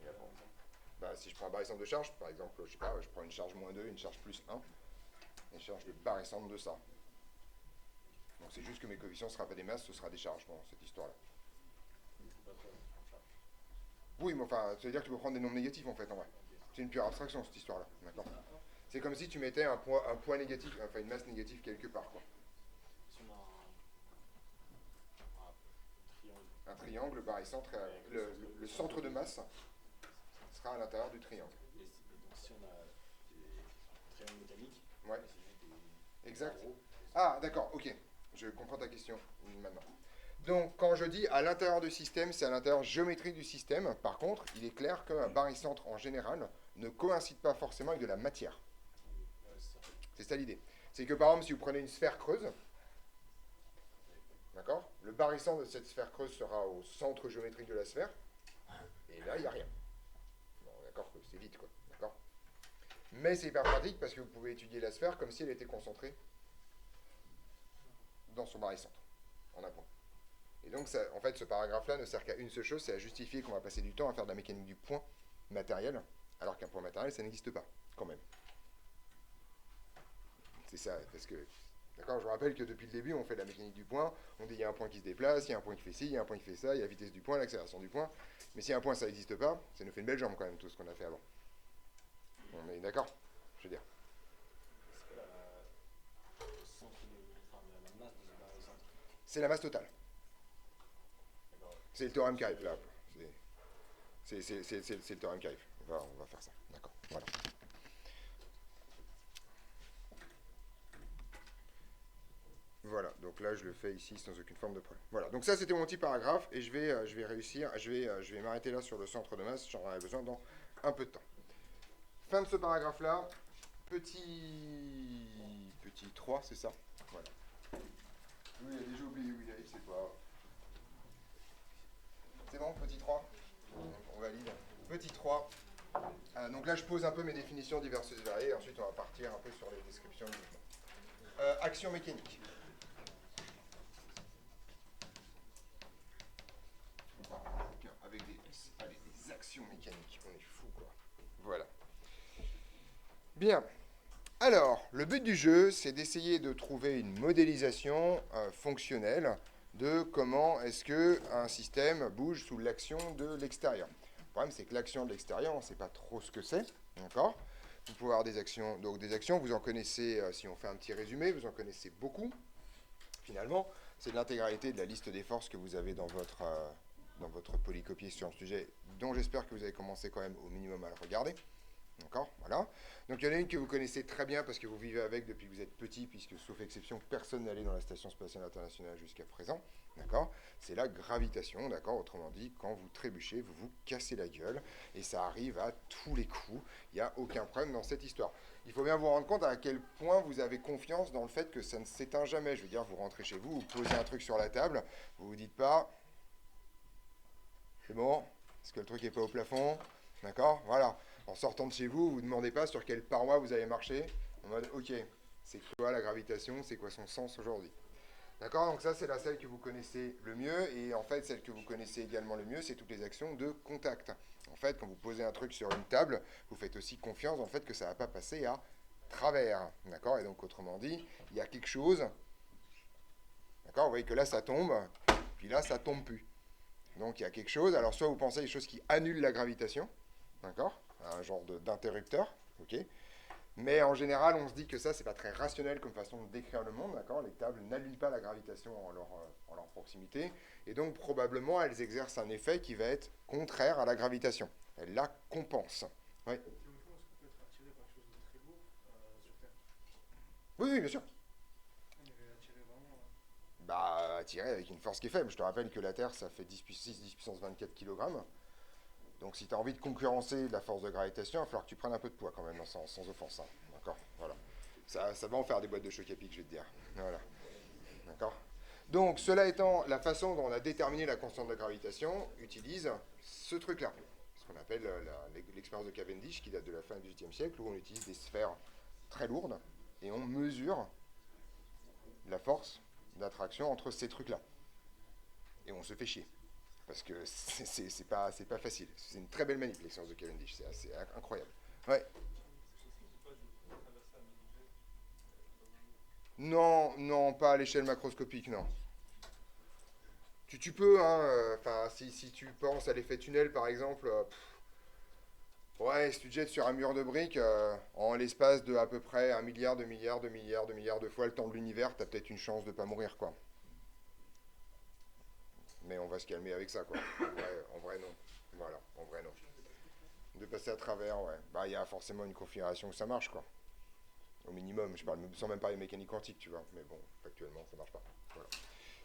Et après, si je prends un barycentre de charge, par exemple, je sais pas, je prends une charge moins 2, une charge plus 1, et je cherche le barycentre de ça. Donc c'est juste que mes coefficients ne seront pas des masses, ce sera des charges dans cette histoire-là. Oui, mais enfin, ça veut dire que tu peux prendre des nombres négatifs, en fait, en vrai. C'est une pure abstraction, cette histoire-là, d'accord? C'est comme si tu mettais un poids négatif, enfin une masse négative quelque part, quoi. Si on a Un triangle, le barycentre, le centre de masse sera à l'intérieur du triangle. Et donc si on a des triangles mécaniques, Ouais. c'est Exact. en gros, Ah, d'accord, ok. Je comprends ta question maintenant. Donc, quand je dis à l'intérieur du système, c'est à l'intérieur géométrique du système. Par contre, il est clair qu'un barycentre, en général, ne coïncide pas forcément avec de la matière. C'est ça l'idée. C'est que, par exemple, si vous prenez une sphère creuse, d'accord, le barycentre de cette sphère creuse sera au centre géométrique de la sphère, et là, il n'y a rien. Bon, d'accord, c'est vite, quoi. D'accord. Mais c'est hyper pratique parce que vous pouvez étudier la sphère comme si elle était concentrée dans son barycentre, en un point. Et donc, ça, en fait, ce paragraphe-là ne sert qu'à une seule chose, c'est à justifier qu'on va passer du temps à faire de la mécanique du point matériel, alors qu'un point matériel, ça n'existe pas, quand même. C'est ça, parce que, d'accord, je vous rappelle que depuis le début, on fait de la mécanique du point, on dit il y a un point qui se déplace, il y a un point qui fait ci, il y a un point qui fait ça, il y a la vitesse du point, l'accélération du point, mais si un point, ça n'existe pas, ça nous fait une belle jambe quand même, tout ce qu'on a fait avant. On est d'accord, je veux dire. C'est quoi le centre enfin, la masse de ce barycentre? C'est la masse totale. D'accord. C'est le théorème Karief, là. C'est le théorème Karief. On va faire ça. D'accord. Voilà. Voilà. Donc là, je le fais ici sans aucune forme de problème. Voilà. Donc ça, c'était mon petit paragraphe. Et je vais réussir. Je vais m'arrêter là sur le centre de masse. J'en aurai besoin dans un peu de temps. Fin de ce paragraphe-là. Petit 3, c'est ça? Voilà. Oui, il a déjà oublié où il est, c'est pas... C'est bon, petit 3? On valide. Petit 3. Donc là, je pose un peu mes définitions diverses et variées. Ensuite, on va partir un peu sur les descriptions du mouvement. Action mécanique. Avec des actions mécaniques. On est fou, quoi. Voilà. Bien. Alors, le but du jeu, c'est d'essayer de trouver une modélisation fonctionnelle de comment est-ce qu'un système bouge sous l'action de l'extérieur. Le problème, c'est que l'action de l'extérieur, on ne sait pas trop ce que c'est, d'accord? Vous pouvez avoir des actions, donc des actions, vous en connaissez, si on fait un petit résumé, vous en connaissez beaucoup, finalement. C'est de l'intégralité de la liste des forces que vous avez dans votre polycopier sur un sujet dont j'espère que vous avez commencé quand même au minimum à le regarder. D'accord, voilà. Donc il y en a une que vous connaissez très bien parce que vous vivez avec depuis que vous êtes petit, puisque sauf exception, personne n'est allé dans la Station Spatiale Internationale jusqu'à présent. D'accord, c'est la gravitation, d'accord. Autrement dit, quand vous trébuchez, vous vous cassez la gueule, et ça arrive à tous les coups. Il n'y a aucun problème dans cette histoire. Il faut bien vous rendre compte à quel point vous avez confiance dans le fait que ça ne s'éteint jamais. Je veux dire, vous rentrez chez vous, vous posez un truc sur la table, vous vous dites pas, c'est bon, est-ce que le truc n'est pas au plafond? D'accord, voilà. En sortant de chez vous, vous ne demandez pas sur quelle paroi vous allez marcher. En mode, ok, c'est quoi la gravitation, c'est quoi son sens aujourd'hui. D'accord, donc ça c'est celle que vous connaissez le mieux. Et en fait, celle que vous connaissez également le mieux, c'est toutes les actions de contact. En fait, quand vous posez un truc sur une table, vous faites aussi confiance dans le fait que ça ne va pas passer à travers. D'accord, et donc autrement dit, il y a quelque chose. D'accord, vous voyez que là ça tombe, puis là ça tombe plus. Donc il y a quelque chose. Alors soit vous pensez à des choses qui annulent la gravitation. D'accord, un genre d'interrupteur, ok. Mais en général, on se dit que ça, c'est pas très rationnel comme façon de décrire le monde, d'accord. Les tables n'annulent pas la gravitation en leur proximité, et donc probablement elles exercent un effet qui va être contraire à la gravitation. Elles la compensent. Ouais. Théoriquement, est-ce qu'on peut être attiré par quelque chose de très lourd sur Terre? Oui, oui, bien sûr. On est attiré vraiment. Bah, attiré avec une force qui est faible. Je te rappelle que la Terre, ça fait 10 puissance 24 kg. Donc si tu as envie de concurrencer la force de gravitation, il va falloir que tu prennes un peu de poids quand même, sans offense. Hein. D'accord, voilà. Ça va en faire des boîtes de choc à pic, je vais te dire. Voilà. D'accord. Donc, cela étant, la façon dont on a déterminé la constante de gravitation utilise ce truc-là. Ce qu'on appelle l'expérience de Cavendish, qui date de la fin du XVIIIe siècle, où on utilise des sphères très lourdes, et on mesure la force d'attraction entre ces trucs-là. Et on se fait chier. Parce que c'est pas facile. C'est une très belle manip, l'expérience de Cavendish. C'est assez incroyable. Ouais. Non, non, pas à l'échelle macroscopique, non. Tu peux, hein. Enfin, si tu penses à l'effet tunnel, par exemple, ouais, si tu te jettes sur un mur de briques, en l'espace de à peu près 1 milliard, 2 milliards, 2 milliards, 2 milliards de fois le temps de l'univers, t'as peut-être une chance de pas mourir, quoi. Mais on va se calmer avec ça, quoi. En vrai, non. Voilà, en vrai, non. De passer à travers, ouais. Bah, il y a forcément une configuration où ça marche, quoi. Au minimum, je parle sans même parler de mécanique quantique, tu vois. Mais bon, factuellement, ça marche pas. Voilà.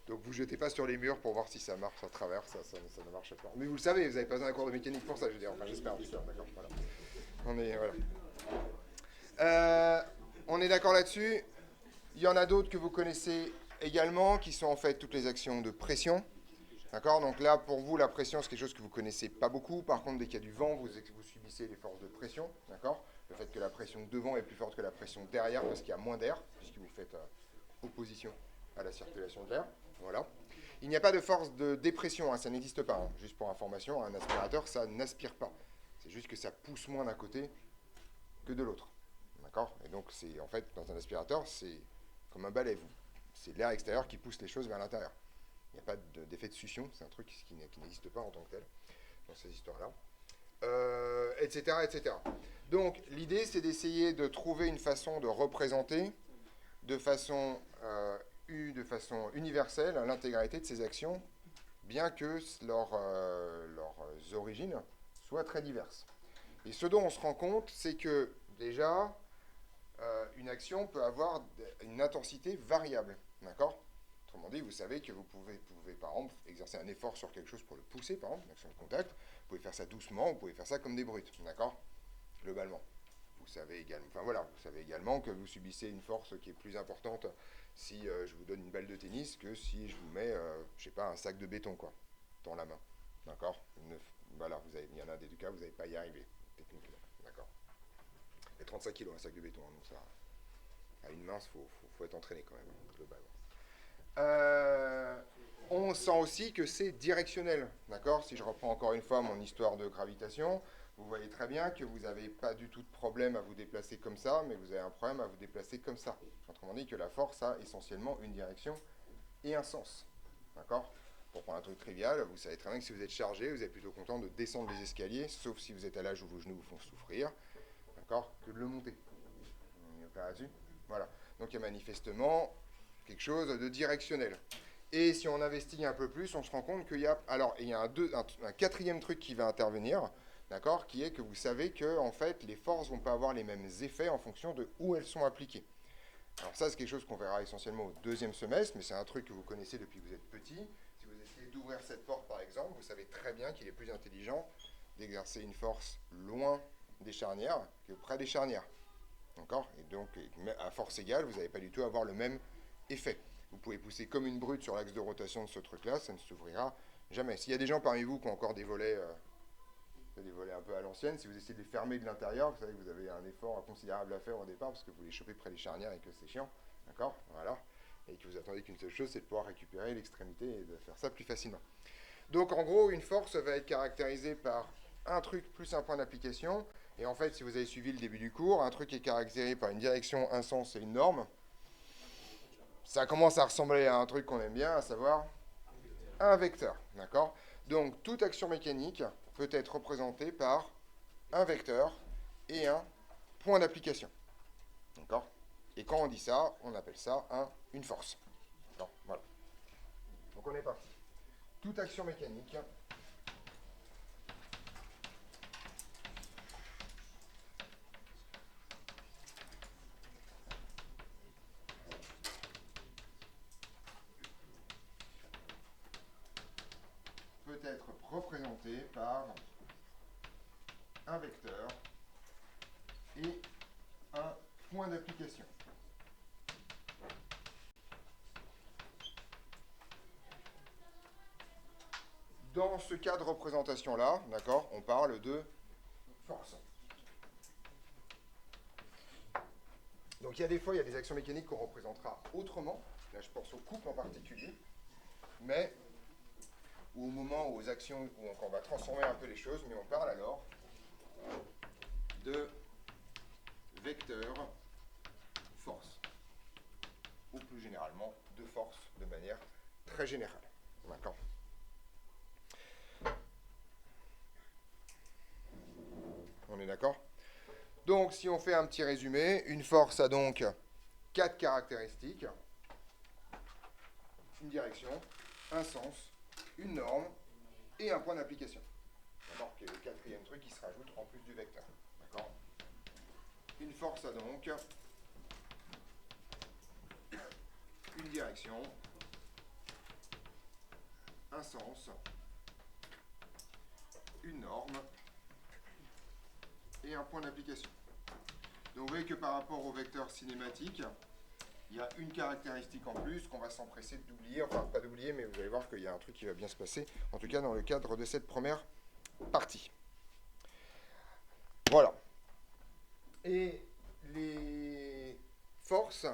Donc, vous jetez pas sur les murs pour voir si ça marche à travers, ça ne marche pas. Mais vous le savez, vous avez pas un cours de mécanique pour ça, je veux dire. Enfin, j'espère, d'accord. Voilà. On est d'accord là-dessus. Il y en a d'autres que vous connaissez également, qui sont en fait toutes les actions de pression. D'accord, donc là, pour vous, la pression, c'est quelque chose que vous ne connaissez pas beaucoup. Par contre, dès qu'il y a du vent, vous subissez les forces de pression. D'accord, Le fait que la pression devant est plus forte que la pression derrière parce qu'il y a moins d'air, puisque vous faites opposition à la circulation de l'air. Voilà. Il n'y a pas de force de dépression, hein, ça n'existe pas. Hein. Juste pour information, un aspirateur, ça n'aspire pas. C'est juste que ça pousse moins d'un côté que de l'autre. D'accord? Et donc, c'est en fait, dans un aspirateur, c'est comme un balai. C'est l'air extérieur qui pousse les choses vers l'intérieur. Il n'y a pas d'effet de succion, c'est un truc qui n'existe pas en tant que tel dans ces histoires-là. Etc., etc. Donc, l'idée, c'est d'essayer de trouver une façon de représenter de façon universelle l'intégralité de ces actions, bien que leurs origines soient très diverses. Et ce dont on se rend compte, c'est que déjà, une action peut avoir une intensité variable. D'accord ? Autrement dit, vous savez que vous pouvez, par exemple, exercer un effort sur quelque chose pour le pousser, par exemple, une action de contact. Vous pouvez faire ça doucement, vous pouvez faire ça comme des brutes. D'accord ? Globalement. Vous savez également que vous subissez une force qui est plus importante si je vous donne une balle de tennis que si je vous mets, je sais pas, un sac de béton, quoi, dans la main. D'accord ? Voilà, il y en a des deux cas, vous n'allez pas y arriver, techniquement. D'accord ? Et 35 kg, un sac de béton, hein, donc ça, à une main, il faut être entraîné quand même, globalement. On sent aussi que c'est directionnel. D'accord ? Si je reprends encore une fois mon histoire de gravitation, vous voyez très bien que vous n'avez pas du tout de problème à vous déplacer comme ça, mais vous avez un problème à vous déplacer comme ça. Autrement dit que la force a essentiellement une direction et un sens. D'accord ? Pour prendre un truc trivial, vous savez très bien que si vous êtes chargé, vous êtes plutôt content de descendre les escaliers, sauf si vous êtes à l'âge où vos genoux vous font souffrir, d'accord, que de le monter. On est pas là-dessus ? Voilà. Donc il y a manifestement quelque chose de directionnel. Et si on investit un peu plus, on se rend compte qu'il y a... Alors, il y a un quatrième truc qui va intervenir, d'accord, qui est que vous savez que, en fait, les forces ne vont pas avoir les mêmes effets en fonction de où elles sont appliquées. Alors ça, c'est quelque chose qu'on verra essentiellement au deuxième semestre, mais c'est un truc que vous connaissez depuis que vous êtes petit. Si vous essayez d'ouvrir cette porte, par exemple, vous savez très bien qu'il est plus intelligent d'exercer une force loin des charnières que près des charnières. D'accord ? Et donc, à force égale, vous n'allez pas du tout avoir le même effet. Vous pouvez pousser comme une brute sur l'axe de rotation de ce truc-là, ça ne s'ouvrira jamais. S'il y a des gens parmi vous qui ont encore des volets un peu à l'ancienne, si vous essayez de les fermer de l'intérieur, vous savez que vous avez un effort considérable à faire au départ parce que vous les chopez près des charnières et que c'est chiant. D'accord ? Voilà. Et que vous attendez qu'une seule chose, c'est de pouvoir récupérer l'extrémité et de faire ça plus facilement. Donc en gros, une force va être caractérisée par un truc plus un point d'application. Et en fait, si vous avez suivi le début du cours, un truc est caractérisé par une direction, un sens et une norme. Ça commence à ressembler à un truc qu'on aime bien, à savoir un vecteur. D'accord ? Donc toute action mécanique peut être représentée par un vecteur et un point d'application. D'accord ? Et quand on dit ça, on appelle ça une force. D'accord ? Voilà. Donc on est parti. Toute action mécanique peut être représentée par un vecteur et un point d'application. Dans ce cas de représentation-là, d'accord, on parle de force. Donc il y a des fois, il y a des actions mécaniques qu'on représentera autrement. Là, je pense aux coupes en particulier. Mais, ou au moment aux actions où on va transformer un peu les choses, mais on parle alors de vecteur force. Ou plus généralement, de force de manière très générale. D'accord ? On est d'accord ? Donc, si on fait un petit résumé, une force a donc 4 caractéristiques. Une direction, un sens, une norme et un point d'application. D'accord ? Qui est le quatrième truc qui se rajoute en plus du vecteur. D'accord ? Une force a donc une direction, un sens, une norme et un point d'application. Donc vous voyez que par rapport au vecteur cinématique, il y a une caractéristique en plus qu'on va s'empresser d'oublier, enfin pas d'oublier, mais vous allez voir qu'il y a un truc qui va bien se passer, en tout cas dans le cadre de cette première partie. Voilà. Et les forces,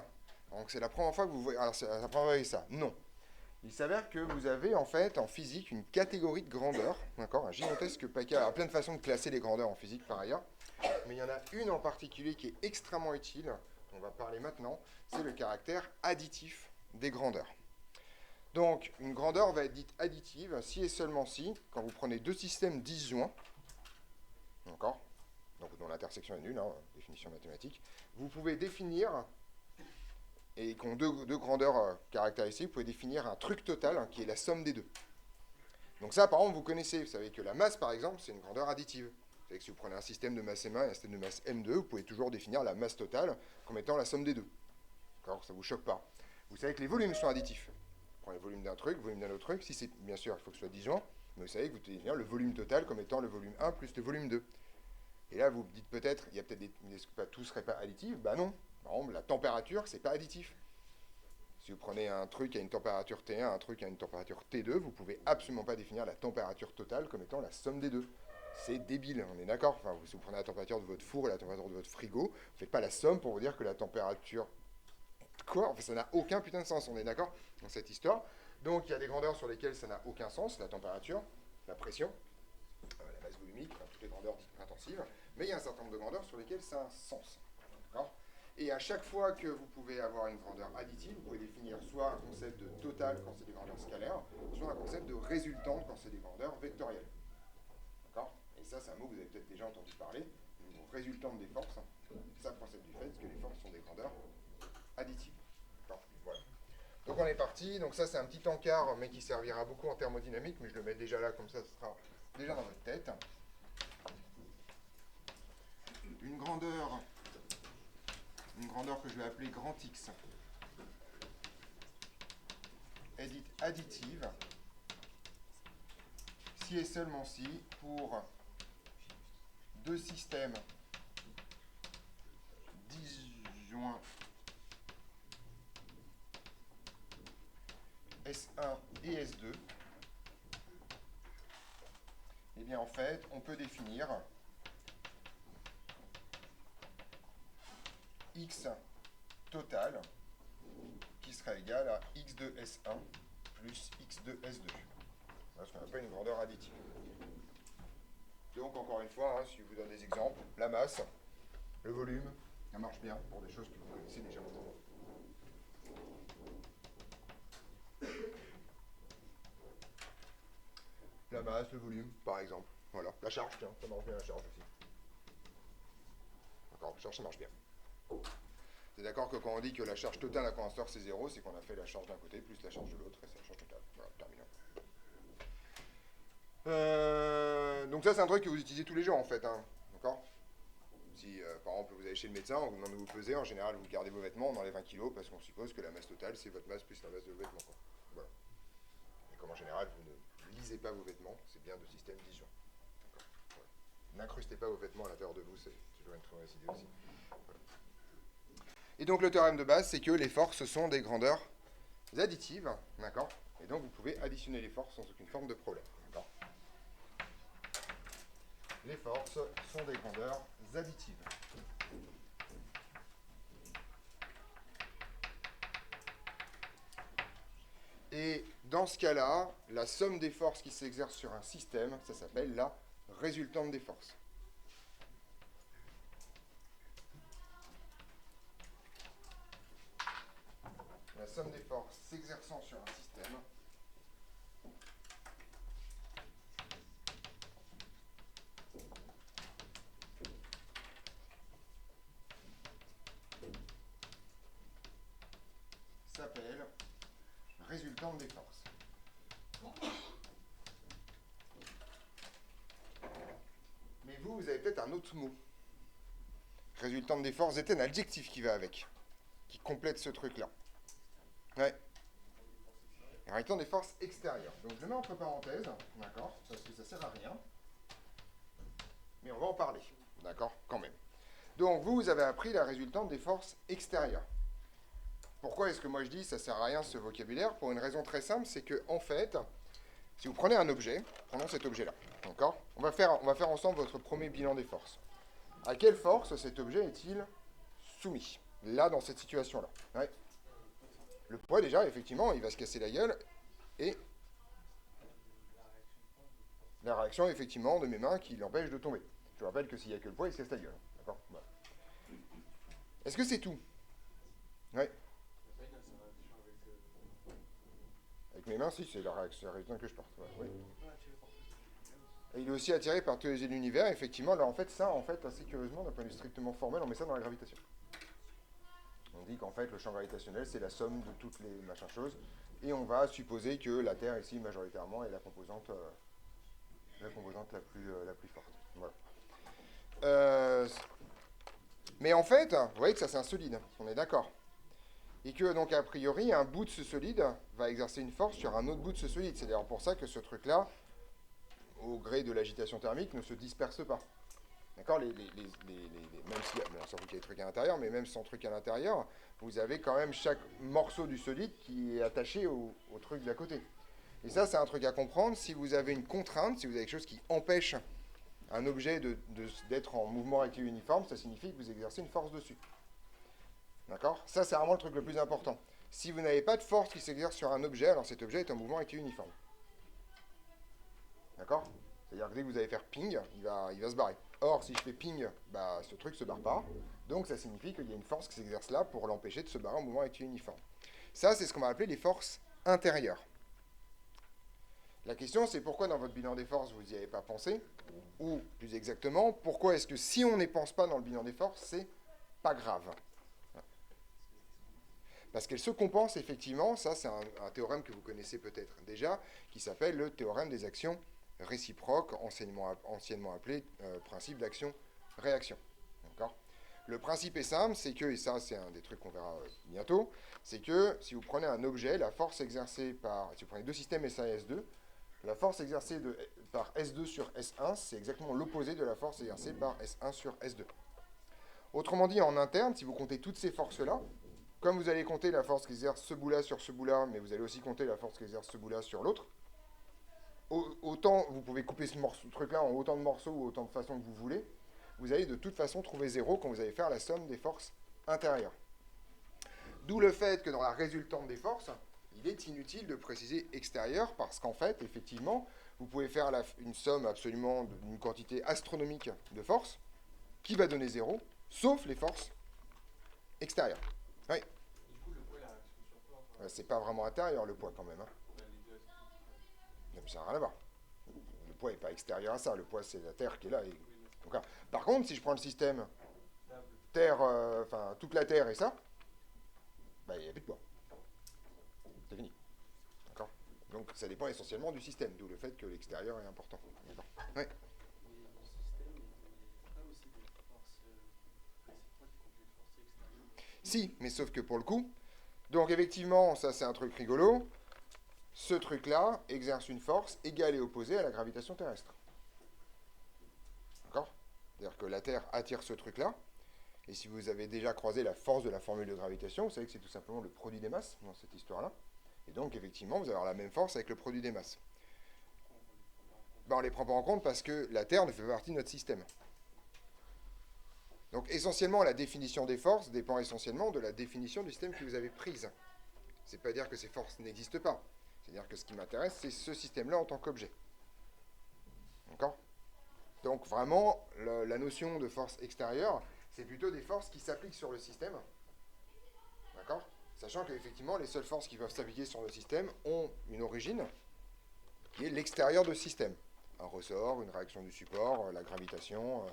donc c'est la première fois que vous voyez, alors c'est la première fois que vous voyez ça. Non. Il s'avère que vous avez en fait en physique une catégorie de grandeur, d'accord, un gigantesque paquet. Alors, plein de façons de classer les grandeurs en physique par ailleurs, mais il y en a une en particulier qui est extrêmement utile, dont on va parler maintenant, c'est le caractère additif des grandeurs. Donc, une grandeur va être dite additive si et seulement si, quand vous prenez deux systèmes disjoints, d'accord, donc dont l'intersection est nulle, hein, définition mathématique, vous pouvez définir, et qui ont deux grandeurs caractéristiques, vous pouvez définir un truc total hein, qui est la somme des deux. Donc ça, par exemple, vous connaissez, vous savez que la masse, par exemple, c'est une grandeur additive. Vous savez que si vous prenez un système de masse M1 et un système de masse M2, vous pouvez toujours définir la masse totale comme étant la somme des deux. D'accord, ça ne vous choque pas. Vous savez que les volumes sont additifs. Vous prenez le volume d'un truc, le volume d'un autre truc. Si c'est, bien sûr, il faut que ce soit disjoint, mais vous savez que vous pouvez définir le volume total comme étant le volume 1 plus le volume 2. Et là, vous me dites peut-être, il y a peut-être est-ce que tout ne serait pas additif? Ben non. Par exemple, la température, c'est pas additif. Si vous prenez un truc à une température T1, un truc à une température T2, vous ne pouvez absolument pas définir la température totale comme étant la somme des deux. C'est débile, on est d'accord? Enfin, si vous prenez la température de votre four et la température de votre frigo, vous ne faites pas la somme pour vous dire que la température... Quoi? Enfin, ça n'a aucun putain de sens, on est d'accord dans cette histoire. Donc, il y a des grandeurs sur lesquelles ça n'a aucun sens, la température, la pression, la masse volumique, enfin, toutes les grandeurs dites intensives. Mais il y a un certain nombre de grandeurs sur lesquelles ça a un sens. D'accord? Et à chaque fois que vous pouvez avoir une grandeur additive, vous pouvez définir soit un concept de total quand c'est des grandeurs scalaires, soit un concept de résultante quand c'est des grandeurs vectorielles. D'accord? Et ça, c'est un mot que vous avez peut-être déjà entendu parler, le mot résultante des forces. Ça procède du fait que les forces sont des grandeurs additives. D'accord? Voilà. Donc on est parti. Donc ça, c'est un petit encart, mais qui servira beaucoup en thermodynamique, mais je le mets déjà là, comme ça, ce sera déjà dans votre tête. Une grandeur que je vais appeler grand X est dite additive si et seulement si pour deux systèmes disjoints S1 et S2, et bien en fait on peut définir X total qui serait égal à x de S1 plus x de S2. Voilà ce qu'on appelle une grandeur additive. Donc encore une fois, hein, si je vous donne des exemples, la masse, le volume, ça marche bien pour des choses que vous connaissez déjà. La masse, le volume, par exemple. Voilà, la charge, tiens, ça marche bien la charge aussi. D'accord, la charge, ça marche bien. C'est d'accord que quand on dit que la charge totale à condensateur c'est 0, c'est qu'on a fait la charge d'un côté plus la charge de l'autre et c'est la charge totale. Voilà, terminons. Donc ça c'est un truc que vous utilisez tous les jours en fait, hein. D'accord? Si par exemple vous allez chez le médecin, on vous demande de vous peser, en général vous gardez vos vêtements, on enlève 1 kg parce qu'on suppose que la masse totale c'est votre masse plus la masse de vos vêtements. Quoi. Voilà. Et comme en général vous ne lisez pas vos vêtements, c'est bien de système disjoint. Voilà. N'incrustez pas vos vêtements à l'intérieur de vous, c'est toujours une très mauvaise idée aussi. Voilà. Et donc le théorème de base, c'est que les forces sont des grandeurs additives, d'accord? Et donc vous pouvez additionner les forces sans aucune forme de problème, d'accord? Les forces sont des grandeurs additives. Et dans ce cas-là, la somme des forces qui s'exercent sur un système, ça s'appelle la résultante des forces. La somme des forces s'exerçant sur un système s'appelle résultante des forces. Mais vous avez peut-être un autre mot. Résultante des forces est un adjectif qui va avec, qui complète ce truc-là. Ouais. Résultante des forces extérieures. Donc je le mets entre parenthèses, d'accord, parce que ça sert à rien. Mais on va en parler, d'accord, quand même. Donc vous avez appris la résultante des forces extérieures. Pourquoi est-ce que moi je dis ça sert à rien ce vocabulaire? Pour une raison très simple, c'est que en fait, si vous prenez un objet, prenons cet objet-là, d'accord, on va faire ensemble votre premier bilan des forces. À quelle force cet objet est-il soumis? Là, dans cette situation-là. Ouais. Le poids, déjà, effectivement, il va se casser la gueule. Et la réaction, effectivement, de mes mains qui l'empêche de tomber. Je vous rappelle que s'il n'y a que le poids, il se casse la gueule. D'accord? Voilà. Est-ce que c'est tout? Ouais. Avec mes mains, si, c'est la réaction que je porte. Ouais, oui. Et il est aussi attiré par tous les jets de l'univers, effectivement. Là, en fait, ça, assez curieusement, d'un point de vue strictement formel, on met ça dans la gravitation. On dit qu'en fait, le champ gravitationnel, c'est la somme de toutes les machins choses. Et on va supposer que la Terre, ici, majoritairement, est la composante la plus forte. Voilà. Mais en fait, vous voyez que ça, c'est un solide. On est d'accord. Et que, donc, a priori, un bout de ce solide va exercer une force sur un autre bout de ce solide. C'est d'ailleurs pour ça que ce truc-là, au gré de l'agitation thermique, ne se disperse pas. D'accord, même si, sans qu'il y ait des trucs à l'intérieur, mais même sans truc à l'intérieur, vous avez quand même chaque morceau du solide qui est attaché au truc d'à côté. Et ça, c'est un truc à comprendre. Si vous avez une contrainte, si vous avez quelque chose qui empêche un objet d'être en mouvement rectiligne uniforme, ça signifie que vous exercez une force dessus. D'accord? Ça, c'est vraiment le truc le plus important. Si vous n'avez pas de force qui s'exerce sur un objet, alors cet objet est en mouvement rectiligne uniforme. D'accord? C'est-à-dire que dès que vous allez faire ping, il va se barrer. Or, si je fais ping, bah, ce truc ne se barre pas. Donc, ça signifie qu'il y a une force qui s'exerce là pour l'empêcher de se barrer en mouvement rectiligne uniforme. Ça, c'est ce qu'on va appeler les forces intérieures. La question, c'est pourquoi dans votre bilan des forces, vous n'y avez pas pensé? Ou, plus exactement, pourquoi est-ce que si on n'y pense pas dans le bilan des forces, c'est pas grave? Parce qu'elles se compensent, effectivement. Ça, c'est un théorème que vous connaissez peut-être déjà, qui s'appelle le théorème des actions réciproques, anciennement appelé principe d'action-réaction. D'accord? Le principe est simple, c'est que, et ça c'est un des trucs qu'on verra bientôt, c'est que si vous prenez un objet, la force exercée par, si vous prenez deux systèmes S1 et S2, la force exercée par S2 sur S1, c'est exactement l'opposé de la force exercée par S1 sur S2. Autrement dit, en interne, si vous comptez toutes ces forces-là, comme vous allez compter la force qu'exerce ce bout-là sur ce bout-là, mais vous allez aussi compter la force qu'exerce ce bout-là sur l'autre, autant vous pouvez couper ce truc-là en autant de morceaux ou autant de façons que vous voulez, vous allez de toute façon trouver zéro quand vous allez faire la somme des forces intérieures. D'où le fait que dans la résultante des forces, il est inutile de préciser extérieure parce qu'en fait, effectivement, vous pouvez faire une somme absolument d'une quantité astronomique de forces qui va donner zéro, sauf les forces extérieures. Oui. Du coup, le poids, la réaction sur quoi enfin, C'est pas vraiment intérieur le poids quand même. Hein. les deux, Non, mais ça n'a rien à voir. Le poids n'est pas extérieur à ça. Le poids, c'est la Terre qui est là. oui, Donc, par contre, si je prends le système stable. Terre, toute la Terre et ça, bah, il n'y a plus de poids. C'est fini. D'accord? Donc ça dépend essentiellement du système, d'où le fait que l'extérieur est important. D'accord. Ouais. Mais dans ce système, il n'y a pas aussi des forces réciproques contre les forces extérieures? Si, mais sauf que pour le coup, donc effectivement, ça c'est un truc rigolo, ce truc-là exerce une force égale et opposée à la gravitation terrestre. D'accord? C'est-à-dire que la Terre attire ce truc-là, et si vous avez déjà croisé la force de la formule de gravitation, vous savez que c'est tout simplement le produit des masses dans cette histoire-là. Et donc, effectivement, vous allez avoir la même force avec le produit des masses. Ben, on ne les prend pas en compte parce que la Terre ne fait pas partie de notre système. Donc, essentiellement, la définition des forces dépend essentiellement de la définition du système que vous avez prise. C'est pas dire que ces forces n'existent pas. C'est-à-dire que ce qui m'intéresse, c'est ce système-là en tant qu'objet. D'accord? Donc, vraiment, la notion de force extérieure, c'est plutôt des forces qui s'appliquent sur le système. D'accord? Sachant qu'effectivement, les seules forces qui peuvent s'appliquer sur le système ont une origine qui est l'extérieur de ce système. Un ressort, une réaction du support, la gravitation,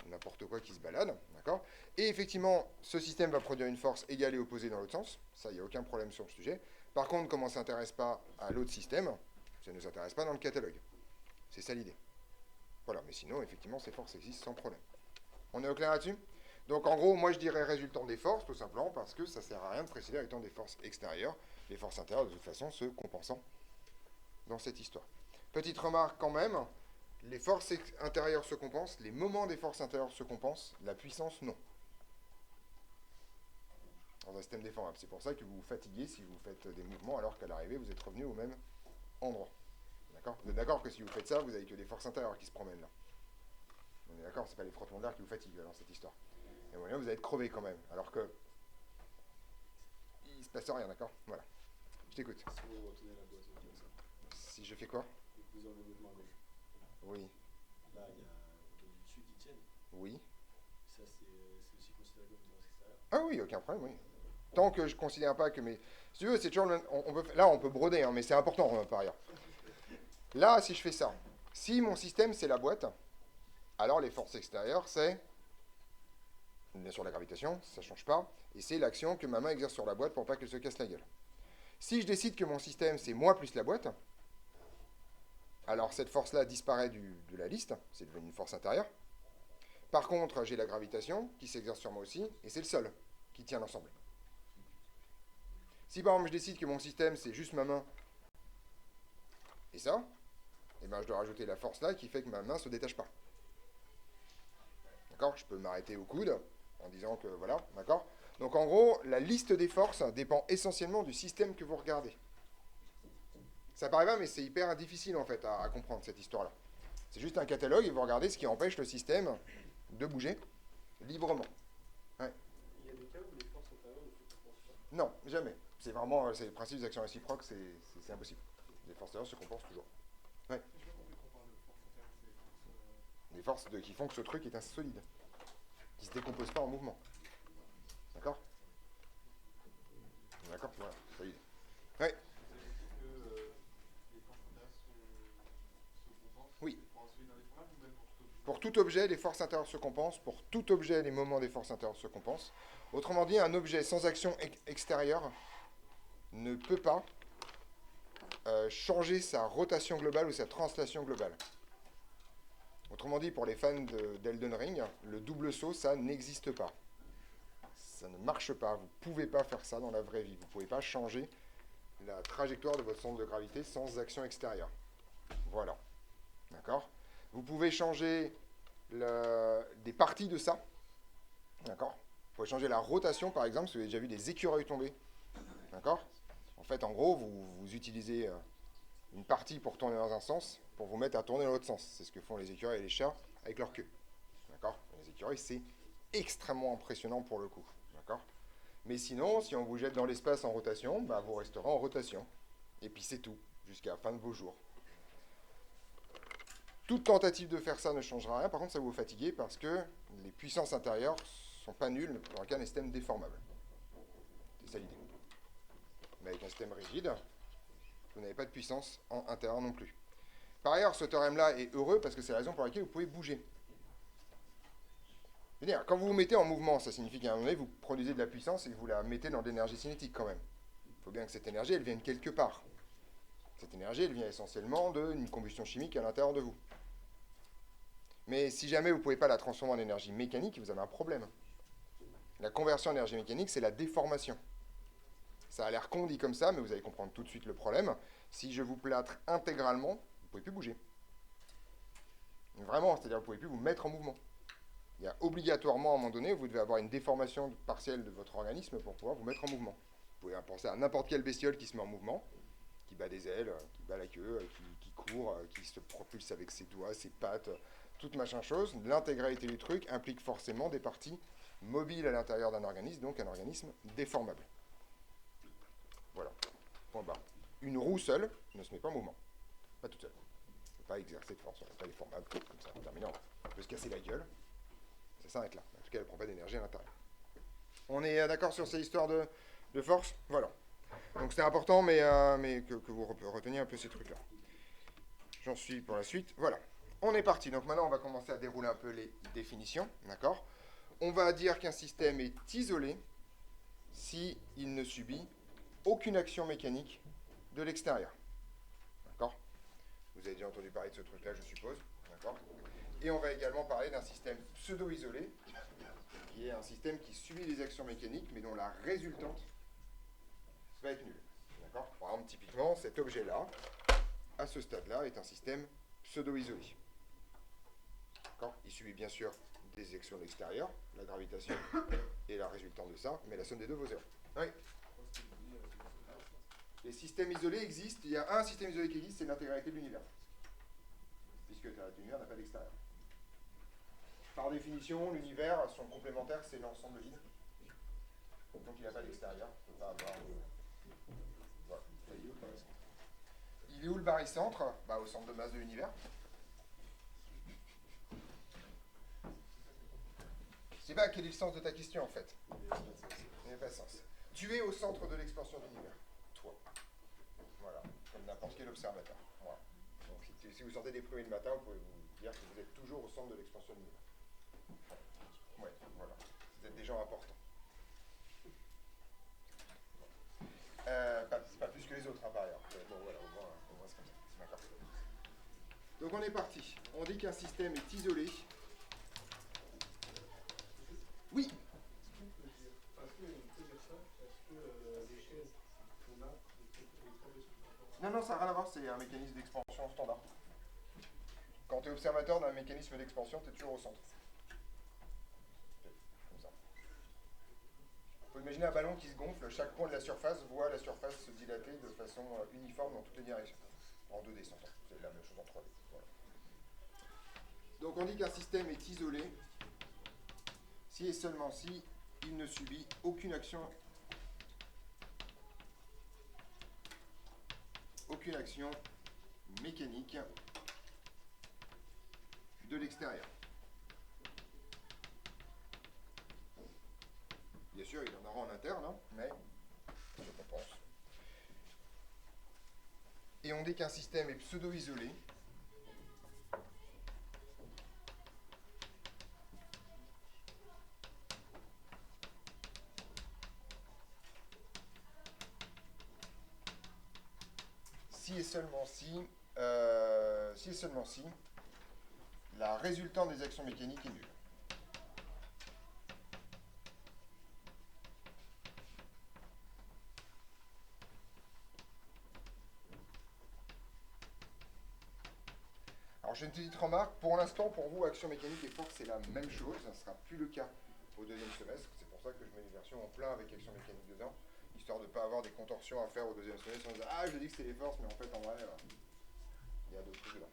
n'importe quoi qui se balade. D'accord? Et effectivement, ce système va produire une force égale et opposée dans l'autre sens. Ça, il n'y a aucun problème sur le sujet. Par contre, comme on ne s'intéresse pas à l'autre système, ça ne nous intéresse pas dans le catalogue. C'est ça l'idée. Voilà, mais sinon, effectivement, ces forces existent sans problème. On est au clair là-dessus? Donc en gros, moi je dirais résultant des forces, tout simplement parce que ça ne sert à rien de préciser étant des forces extérieures, les forces intérieures de toute façon se compensant dans cette histoire. Petite remarque quand même, les forces intérieures se compensent, les moments des forces intérieures se compensent, la puissance non. Dans un système déformable, c'est pour ça que vous vous fatiguez si vous faites des mouvements alors qu'à l'arrivée vous êtes revenu au même endroit. D'accord? Vous êtes d'accord que si vous faites ça, vous n'avez que des forces intérieures qui se promènent là. On est d'accord, c'est pas les frottements d'air qui vous fatiguent dans cette histoire. Et au moins, vous allez être crevé quand même. Alors que il se passe rien, d'accord? Voilà. Je t'écoute. Si vous retournez la boîte comme ça, Si je fais quoi? et que vous enlevez votre main gauche, Oui. là, il y a le dessus qui tienne. Oui. Ça, c'est aussi considéré comme une masse extérieure. Ah oui, aucun problème, oui. Tant que je considère pas que mes... Si tu veux, c'est toujours... on peut... Là, on peut broder, hein, mais c'est important par ailleurs. Là, si je fais ça, si mon système, c'est la boîte, alors les forces extérieures, c'est... Bien sûr, la gravitation, ça ne change pas. Et c'est l'action que ma main exerce sur la boîte pour pas qu'elle se casse la gueule. Si je décide que mon système, c'est moi plus la boîte, alors cette force-là disparaît de la liste, c'est devenu une force intérieure. Par contre, j'ai la gravitation qui s'exerce sur moi aussi, et c'est le sol qui tient l'ensemble. Si par exemple je décide que mon système c'est juste ma main et ça, eh ben, je dois rajouter la force là qui fait que ma main ne se détache pas. D'accord? Je peux m'arrêter au coude en disant que voilà, d'accord? Donc en gros, la liste des forces dépend essentiellement du système que vous regardez. Ça paraît bien, mais c'est hyper difficile en fait à comprendre cette histoire-là. C'est juste un catalogue et vous regardez ce qui empêche le système de bouger librement. Ouais. Il y a des cas où les forces intérieures ne se compensent pas. Non, jamais. C'est vraiment, c'est le principe des actions réciproques, c'est impossible. Les forces intérieures se compensent toujours. Ouais. Je sais pas compris qu'on parle de force interne, c'est force. Les forces qui font que ce truc est insolide, qui se décompose pas en mouvement. D'accord? D'accord? Voilà, solide. Ouais. Que les forces intérieures se compensent. Oui. Pour un solide indéformable ou même pour tout objet? Pour tout objet, les forces intérieures se compensent. Pour tout objet, les moments des forces intérieures se compensent. Autrement dit, un objet sans action extérieure ne peut pas changer sa rotation globale ou sa translation globale. Autrement dit, pour les fans d'Elden Ring, le double saut, ça n'existe pas. Ça ne marche pas. Vous ne pouvez pas faire ça dans la vraie vie. Vous ne pouvez pas changer la trajectoire de votre centre de gravité sans action extérieure. Voilà. D'accord? Vous pouvez changer des parties de ça. D'accord? Vous pouvez changer la rotation, par exemple, si vous avez déjà vu des écureuils tomber. D'accord? En fait, en gros, vous utilisez une partie pour tourner dans un sens, pour vous mettre à tourner dans l'autre sens. C'est ce que font les écureuils et les chats avec leur queue. D'accord? Les écureuils, c'est extrêmement impressionnant pour le coup. D'accord? Mais sinon, si on vous jette dans l'espace en rotation, bah, vous resterez en rotation. Et puis c'est tout, jusqu'à la fin de vos jours. Toute tentative de faire ça ne changera rien. Par contre, ça va vous fatiguer parce que les puissances intérieures sont pas nulles dans le cas d'un système déformable. C'est ça l'idée. Mais avec un système rigide, vous n'avez pas de puissance en intérieur non plus. Par ailleurs, ce théorème-là est heureux parce que c'est la raison pour laquelle vous pouvez bouger. Je veux dire, quand vous vous mettez en mouvement, ça signifie qu'à un moment donné, vous produisez de la puissance et que vous la mettez dans de l'énergie cinétique quand même. Il faut bien que cette énergie, elle vienne quelque part. Cette énergie, elle vient essentiellement d'une combustion chimique à l'intérieur de vous. Mais si jamais vous ne pouvez pas la transformer en énergie mécanique, vous avez un problème. La conversion en énergie mécanique, c'est la déformation. Ça a l'air con dit comme ça, mais vous allez comprendre tout de suite le problème. Si je vous plâtre intégralement, vous ne pouvez plus bouger. Vraiment, c'est-à-dire que vous ne pouvez plus vous mettre en mouvement. Il y a obligatoirement, à un moment donné, vous devez avoir une déformation partielle de votre organisme pour pouvoir vous mettre en mouvement. Vous pouvez penser à n'importe quelle bestiole qui se met en mouvement, qui bat des ailes, qui bat la queue, qui court, qui se propulse avec ses doigts, ses pattes, toute machin chose. L'intégralité du truc implique forcément des parties mobiles à l'intérieur d'un organisme, donc un organisme déformable. Voilà, point barre. Une roue seule ne se met pas en mouvement. Pas toute seule. Ne peut pas exercer de force, elle n'est pas déformable, comme ça, terminé. On peut se casser la gueule. Ça s'arrête là. En tout cas, elle ne prend pas d'énergie à l'intérieur. On est d'accord sur ces histoires de force? Voilà. Donc c'est important, mais que vous reteniez un peu ces trucs-là. J'en suis pour la suite. Voilà. On est parti. Donc maintenant, on va commencer à dérouler un peu les définitions. D'accord? On va dire qu'un système est isolé s'il ne subit aucune action mécanique de l'extérieur. D'accord? Vous avez déjà entendu parler de ce truc-là, je suppose. D'accord? Et on va également parler d'un système pseudo-isolé, qui est un système qui subit les actions mécaniques, mais dont la résultante va être nulle. D'accord? Par exemple, typiquement, cet objet-là, à ce stade-là, est un système pseudo-isolé. D'accord? Il subit bien sûr des actions de l'extérieur, la gravitation est la résultante de ça, mais la somme des deux vaut 0. Oui. Les systèmes isolés existent. Il y a un système isolé qui existe, c'est l'intégralité de l'univers. Puisque l'univers n'a pas d'extérieur. Par définition, l'univers, son complémentaire, c'est l'ensemble vide. Donc il n'a pas d'extérieur. Il ne peut pas avoir... Voilà. Il est où le barycentre? Bah, au centre de masse de l'univers. Je sais pas quel est le sens de ta question en fait. Il n'y a pas de sens. Tu es au centre de l'expansion de l'univers. Toi. Voilà. Comme n'importe quel observateur. Voilà. Donc si vous sentez déprimé le matin, vous pouvez vous dire que vous êtes toujours au centre de l'expansion de l'univers. Ouais, voilà. Vous êtes des gens importants. Pas plus que les autres, hein, par ailleurs. Bon, voilà, au moins c'est comme ça. D'accord. Donc on est parti. On dit qu'un système est isolé. Oui. Est-ce qu'on peut dire ça? Est-ce que les chaises qu'on a, les progressions temporelles, Non, ça n'a rien à voir, c'est un mécanisme d'expansion standard. Quand tu es observateur d'un mécanisme d'expansion, tu es toujours au centre. Comme ça. Il faut imaginer un ballon qui se gonfle, chaque point de la surface voit la surface se dilater de façon uniforme dans toutes les directions. En 2D, s'entend. C'est la même chose en 3D. Voilà. Donc on dit qu'un système est isolé si et seulement si il ne subit aucune action mécanique de l'extérieur. Bien sûr, il y en aura en interne, hein, mais je compense. Et on dit qu'un système est pseudo-isolé si et seulement si la résultante des actions mécaniques est nulle. Alors j'ai une petite remarque, pour l'instant pour vous action mécanique et force c'est la même chose, ça ne sera plus le cas au deuxième semestre, c'est pour ça que je mets les versions en plein avec action mécanique dedans, histoire de ne pas avoir des contorsions à faire au deuxième semestre en disant ah je dis que c'est les forces mais en fait en vrai il y a d'autres trucs dedans.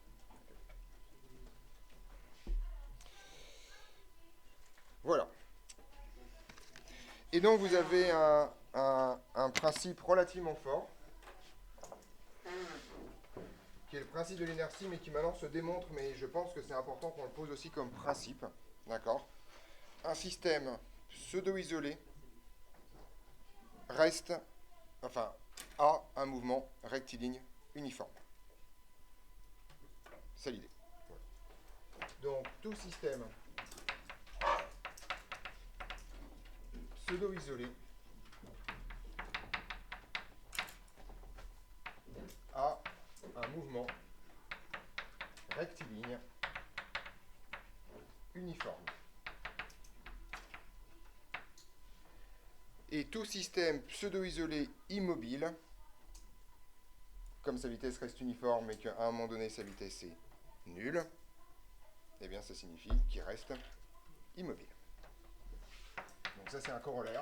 Voilà. Et donc vous avez un principe relativement fort, qui est le principe de l'inertie, mais qui maintenant se démontre, mais je pense que c'est important qu'on le pose aussi comme principe. D'accord? Un système pseudo-isolé a un mouvement rectiligne uniforme. C'est l'idée. Voilà. Donc tout système pseudo-isolé a un mouvement rectiligne uniforme. Et tout système pseudo-isolé immobile, comme sa vitesse reste uniforme et qu'à un moment donné sa vitesse est nulle, eh bien ça signifie qu'il reste immobile. Donc ça c'est un corollaire.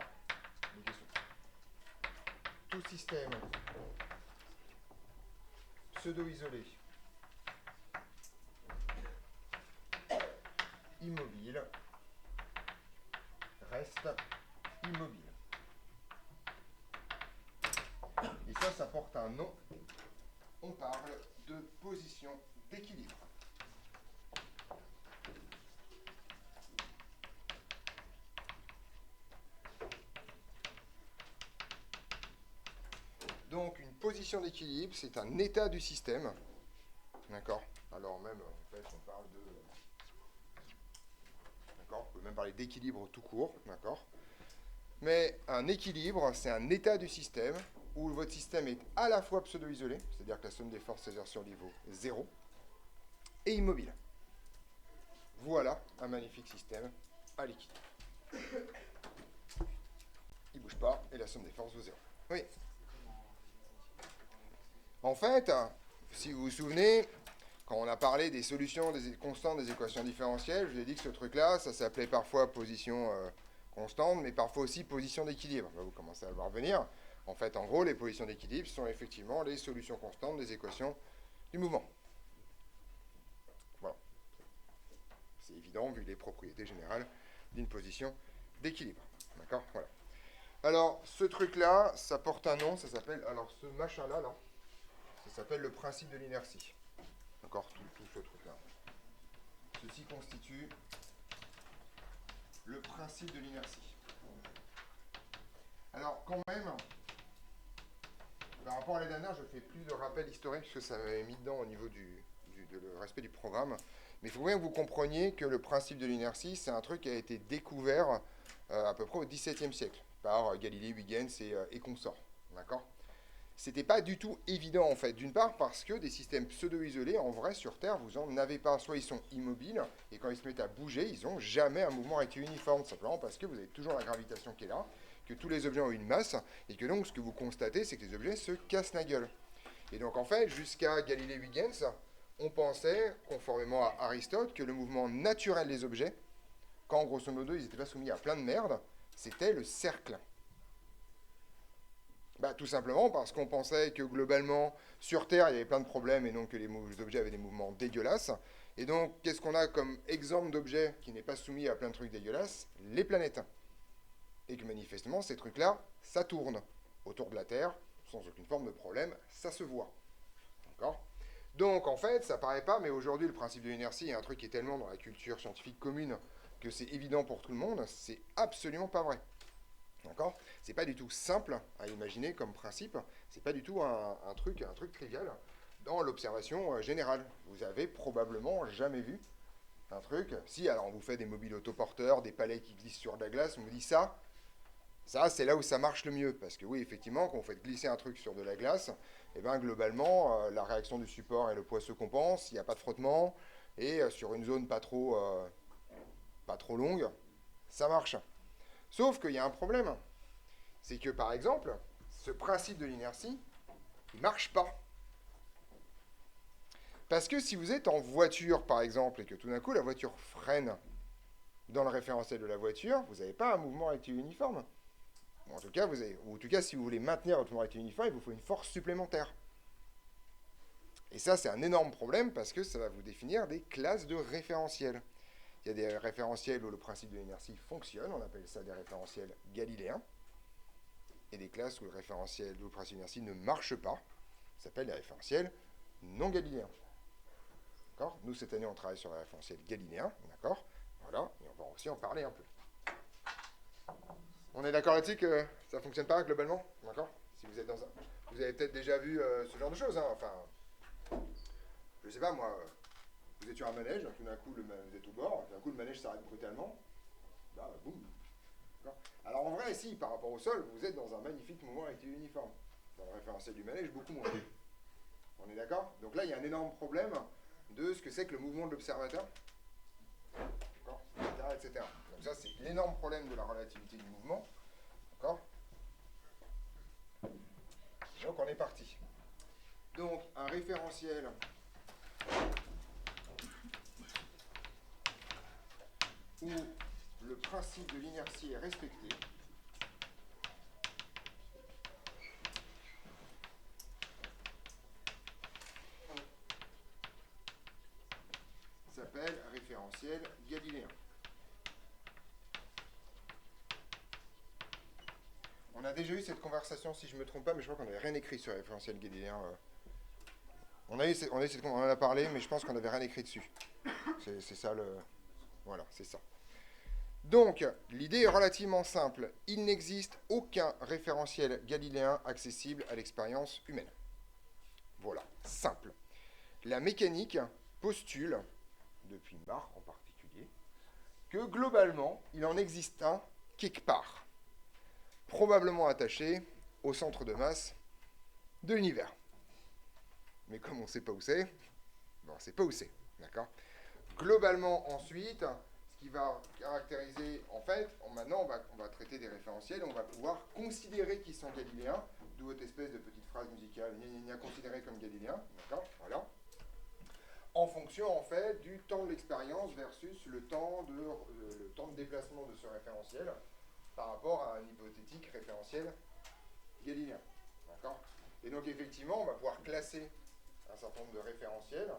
Tout système pseudo-isolé immobile reste immobile. Et ça porte un nom. On parle de position d'équilibre. Donc une position d'équilibre, c'est un état du système. D'accord? Alors même, en fait, on parle de... D'accord? On peut même parler d'équilibre tout court. D'accord? Mais un équilibre, c'est un état du système où votre système est à la fois pseudo-isolé, c'est-à-dire que la somme des forces s'exerce sur le niveau 0, et immobile. Voilà un magnifique système à l'équilibre. Il ne bouge pas et la somme des forces vaut 0. Oui. En fait, si vous vous souvenez, quand on a parlé des solutions des constantes des équations différentielles, je vous ai dit que ce truc-là, ça s'appelait parfois position constante, mais parfois aussi position d'équilibre. Vous commencez à le voir venir. En fait, en gros, les positions d'équilibre sont effectivement les solutions constantes des équations du mouvement. Voilà. C'est évident vu les propriétés générales d'une position d'équilibre. D'accord? Voilà. Alors, ce truc-là, ça porte un nom, ça s'appelle, alors ce machin-là, là, ça s'appelle le principe de l'inertie. D'accord? Tout ce truc-là. Ceci constitue le principe de l'inertie. Alors, quand même, par rapport à l'année dernière, je fais plus de rappel historique, parce que ça m'avait mis dedans au niveau de le respect du programme. Mais il faut bien que vous compreniez que le principe de l'inertie, c'est un truc qui a été découvert à peu près au XVIIe siècle, par Galilée, Huygens et consorts. D'accord? C'était pas du tout évident, en fait. D'une part, parce que des systèmes pseudo-isolés, en vrai, sur Terre, vous en avez pas. Soit ils sont immobiles, et quand ils se mettent à bouger, ils n'ont jamais un mouvement rectiligne uniforme, simplement parce que vous avez toujours la gravitation qui est là, que tous les objets ont une masse, et que donc, ce que vous constatez, c'est que les objets se cassent la gueule. Et donc, en fait, jusqu'à Galilée-Huygens, on pensait, conformément à Aristote, que le mouvement naturel des objets, quand, grosso modo, ils n'étaient pas soumis à plein de merde, c'était le cercle. Bah, tout simplement parce qu'on pensait que globalement, sur Terre, il y avait plein de problèmes et donc que les objets avaient des mouvements dégueulasses. Et donc, qu'est-ce qu'on a comme exemple d'objet qui n'est pas soumis à plein de trucs dégueulasses? Les planètes. Et que manifestement, ces trucs-là, ça tourne autour de la Terre, sans aucune forme de problème, ça se voit. D'accord? Donc, en fait, ça paraît pas, mais aujourd'hui, le principe de l'inertie est un truc qui est tellement dans la culture scientifique commune que c'est évident pour tout le monde, c'est absolument pas vrai. D'accord? C'est pas du tout simple à imaginer comme principe, c'est pas du tout un truc trivial dans l'observation générale. Vous avez probablement jamais vu un truc. Si, alors on vous fait des mobiles autoporteurs, des palets qui glissent sur de la glace, on vous dit ça c'est là où ça marche le mieux. Parce que oui, effectivement, quand vous faites glisser un truc sur de la glace, et bien globalement, la réaction du support et le poids se compensent, il n'y a pas de frottement, et sur une zone pas trop longue, ça marche. Sauf qu'il y a un problème. C'est que, par exemple, ce principe de l'inertie, il ne marche pas. Parce que si vous êtes en voiture, par exemple, et que tout d'un coup, la voiture freine dans le référentiel de la voiture, vous n'avez pas un mouvement rectiligne uniforme. En tout cas, si vous voulez maintenir votre mouvement rectiligne uniforme, il vous faut une force supplémentaire. Et ça, c'est un énorme problème parce que ça va vous définir des classes de référentiels. Il y a des référentiels où le principe de l'inertie fonctionne, on appelle ça des référentiels galiléens. Et des classes où le principe de l'inertie ne marche pas, ça s'appelle les référentiels non galiléens. D'accord? Nous, cette année, on travaille sur les référentiels galiléens, d'accord? Voilà, et on va aussi en parler un peu. On est d'accord là-dessus que ça ne fonctionne pas globalement? D'accord? Si vous êtes dans un... Vous avez peut-être déjà vu ce genre de choses, hein? Enfin, je sais pas moi, vous êtes sur un manège, tout d'un coup, vous êtes au bord, tout d'un coup, le manège s'arrête brutalement, bah, boum. Alors en vrai, si, par rapport au sol, vous êtes dans un magnifique mouvement rectiligne uniforme. Dans le référentiel du manège, beaucoup moins. On est d'accord? Donc là, il y a un énorme problème de ce que c'est que le mouvement de l'observateur. D'accord? Etc., etc. Donc ça, c'est l'énorme problème de la relativité du mouvement. D'accord? Donc on est parti. Donc un référentiel où le principe de l'inertie est respecté s'appelle référentiel galiléen. On a déjà eu cette conversation, si je ne me trompe pas, mais je crois qu'on n'avait rien écrit sur le référentiel galiléen. On en a parlé, mais je pense qu'on n'avait rien écrit dessus. C'est ça le... Voilà, c'est ça. Donc, l'idée est relativement simple. Il n'existe aucun référentiel galiléen accessible à l'expérience humaine. Voilà, simple. La mécanique postule, depuis Mach en particulier, que globalement, il en existe un quelque part, probablement attaché au centre de masse de l'univers. Mais comme on ne sait pas où c'est, on ne sait pas où c'est, d'accord? Globalement, ensuite, ce qui va caractériser, en fait, maintenant, on va traiter des référentiels, on va pouvoir considérer qu'ils sont galiléens, d'où votre espèce de petite phrase musicale, gna considéré comme galiléen, d'accord? Voilà. En fonction, en fait, du temps de l'expérience versus le temps de déplacement de ce référentiel par rapport à un hypothétique référentiel galiléen. D'accord? Et donc, effectivement, on va pouvoir classer un certain nombre de référentiels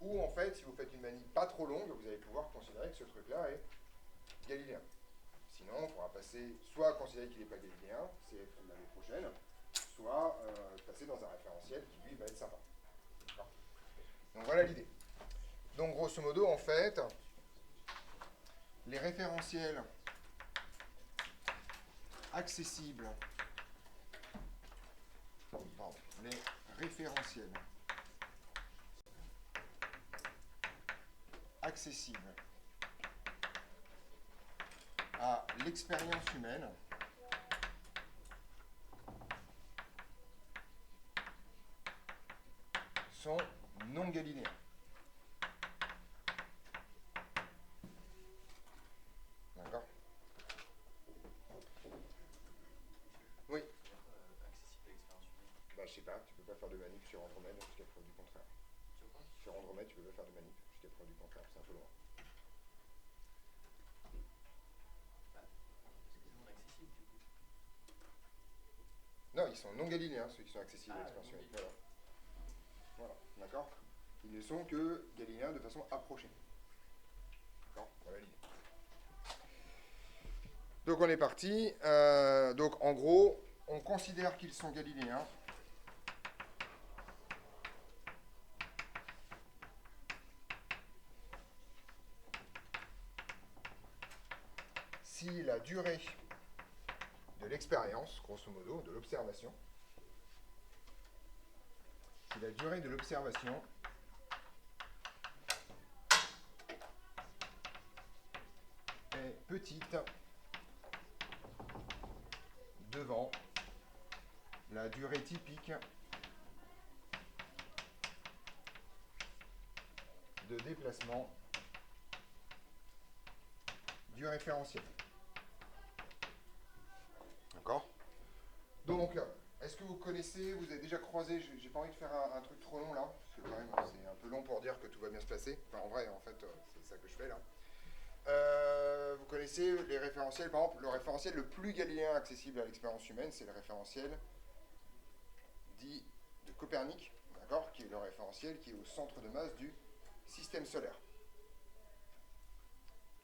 Ou en fait, si vous faites une manip pas trop longue, vous allez pouvoir considérer que ce truc-là est galiléen. Sinon, on pourra passer, soit considérer qu'il n'est pas galiléen, c'est l'année prochaine, soit passer dans un référentiel qui lui va être sympa. D'accord. Donc voilà l'idée. Donc grosso modo, en fait, les référentiels accessibles, pardon, les référentiels accessibles à l'expérience humaine sont non galiléens. D'accord? Oui. Accessible à l'expérience humaine. Bah, je sais pas, tu peux pas faire de manip sur Andromède jusqu'à preuve du contraire. Sur quoi? Sur Andromède, tu peux pas faire de manip jusqu'à preuve du contraire, c'est un peu loin. Parce que c'est non accessible du coup. Non, ils sont non galiléens, ceux qui sont accessibles à Ah, l'expérience non humaine. Voilà. Voilà, d'accord? Ils ne sont que galiléens de façon approchée. D'accord? Voilà l'idée. Donc on est parti. Donc en gros, on considère qu'ils sont galiléens si la durée de l'expérience, grosso modo, de l'observation, si la durée de l'observation est petite devant la durée typique de déplacement du référentiel. D'accord? Donc, est-ce que vous connaissez, vous avez déjà croisé, j'ai pas envie de faire un truc trop long là, parce que quand même c'est un peu long pour dire que tout va bien se passer. Enfin en vrai, en fait, c'est ça que je fais là. Vous connaissez les référentiels, par exemple, le référentiel le plus galiléen accessible à l'expérience humaine, c'est le référentiel dit de Copernic, d'accord, qui est le référentiel qui est au centre de masse du système solaire.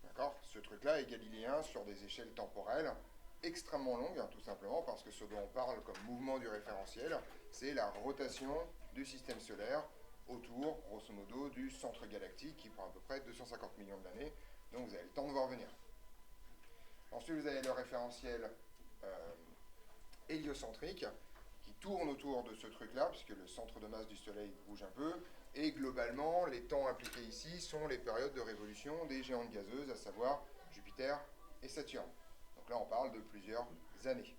D'accord? Ce truc-là est galiléen sur des échelles temporelles extrêmement longues, hein, tout simplement parce que ce dont on parle comme mouvement du référentiel, c'est la rotation du système solaire autour, grosso modo, du centre galactique qui prend à peu près 250 millions d'années. Donc vous avez le temps de voir venir. Ensuite, vous avez le référentiel héliocentrique qui tourne autour de ce truc-là, puisque le centre de masse du Soleil bouge un peu. Et globalement, les temps impliqués ici sont les périodes de révolution des géantes gazeuses, à savoir Jupiter et Saturne. Donc là, on parle de plusieurs années.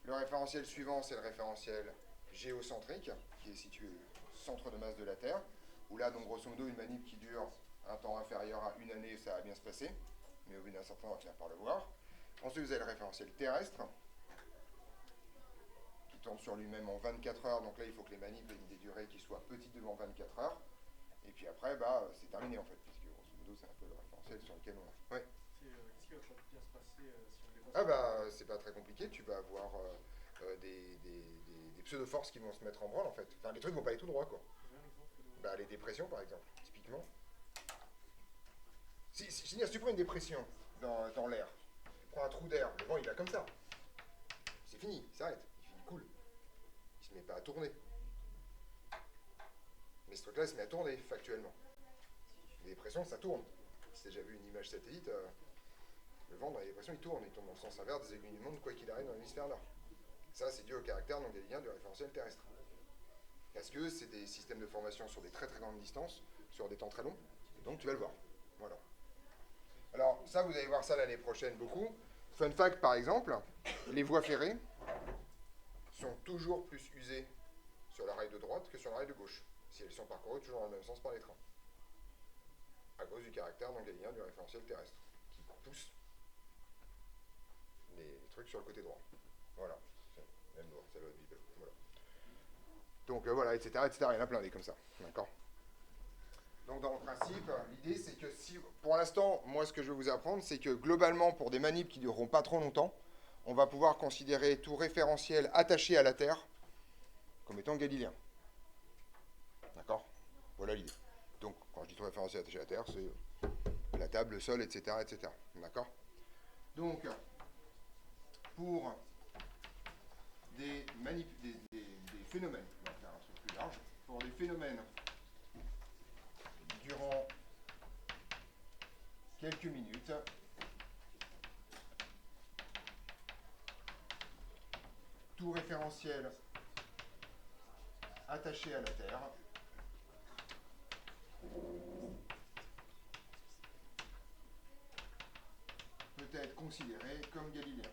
Le référentiel suivant, c'est le référentiel géocentrique, qui est situé au centre de masse de la Terre, où là, donc, grosso modo, une manip qui dure un temps inférieur à une année, ça va bien se passer, mais au bout d'un certain temps, on va finir par le voir. Ensuite, vous avez le référentiel terrestre, qui tourne sur lui-même en 24 heures, donc là, il faut que les manips aient des durées qui soient petites devant 24 heures, et puis après, bah, c'est terminé, en fait, puisque, grosso modo, c'est un peu le référentiel sur lequel on a... Ouais. Qu'est-ce qui va pas bien se passer si on dépasse? Ah bah, c'est pas très compliqué, tu vas avoir des pseudo-forces qui vont se mettre en branle, en fait. Enfin, les trucs vont pas aller tout droit, quoi. Un exemple de... Bah, les dépressions, par exemple, typiquement. Si tu prends une dépression dans l'air, tu prends un trou d'air, le vent, il va comme ça. C'est fini, il s'arrête, il coule. Il se met pas à tourner. Mais ce truc-là, il se met à tourner, factuellement. Les dépressions, ça tourne. Si tu as déjà vu une image satellite, le vent, dans les dépressions, il tourne dans le sens inverse des aiguilles du monde, quoi qu'il arrive dans l'hémisphère nord. Ça, c'est dû au caractère non galilien du référentiel terrestre. Parce que c'est des systèmes de formation sur des très très grandes distances, sur des temps très longs, et donc tu vas le voir. Voilà. Alors, ça, vous allez voir ça l'année prochaine beaucoup. Fun fact, par exemple, les voies ferrées sont toujours plus usées sur la rail de droite que sur la rail de gauche, si elles sont parcourues toujours dans le même sens par les trains. À cause du caractère non galilien du référentiel terrestre, qui pousse les trucs sur le côté droit. Voilà. Même loi, c'est la loi de Bible. Voilà. Donc voilà, etc., etc. Il y en a plein des comme ça. D'accord. Donc dans le principe, l'idée c'est que si, pour l'instant, moi ce que je vais vous apprendre, c'est que globalement, pour des manips qui ne dureront pas trop longtemps, on va pouvoir considérer tout référentiel attaché à la Terre comme étant galiléen. D'accord. Voilà l'idée. Donc Quand je dis taux référentiel attaché à la Terre, c'est la table, le sol, etc. etc. D'accord? Donc, pour des phénomènes, on va faire un truc plus large, pour des phénomènes durant quelques minutes, tout référentiel attaché à la Terre peut être considéré comme galiléen.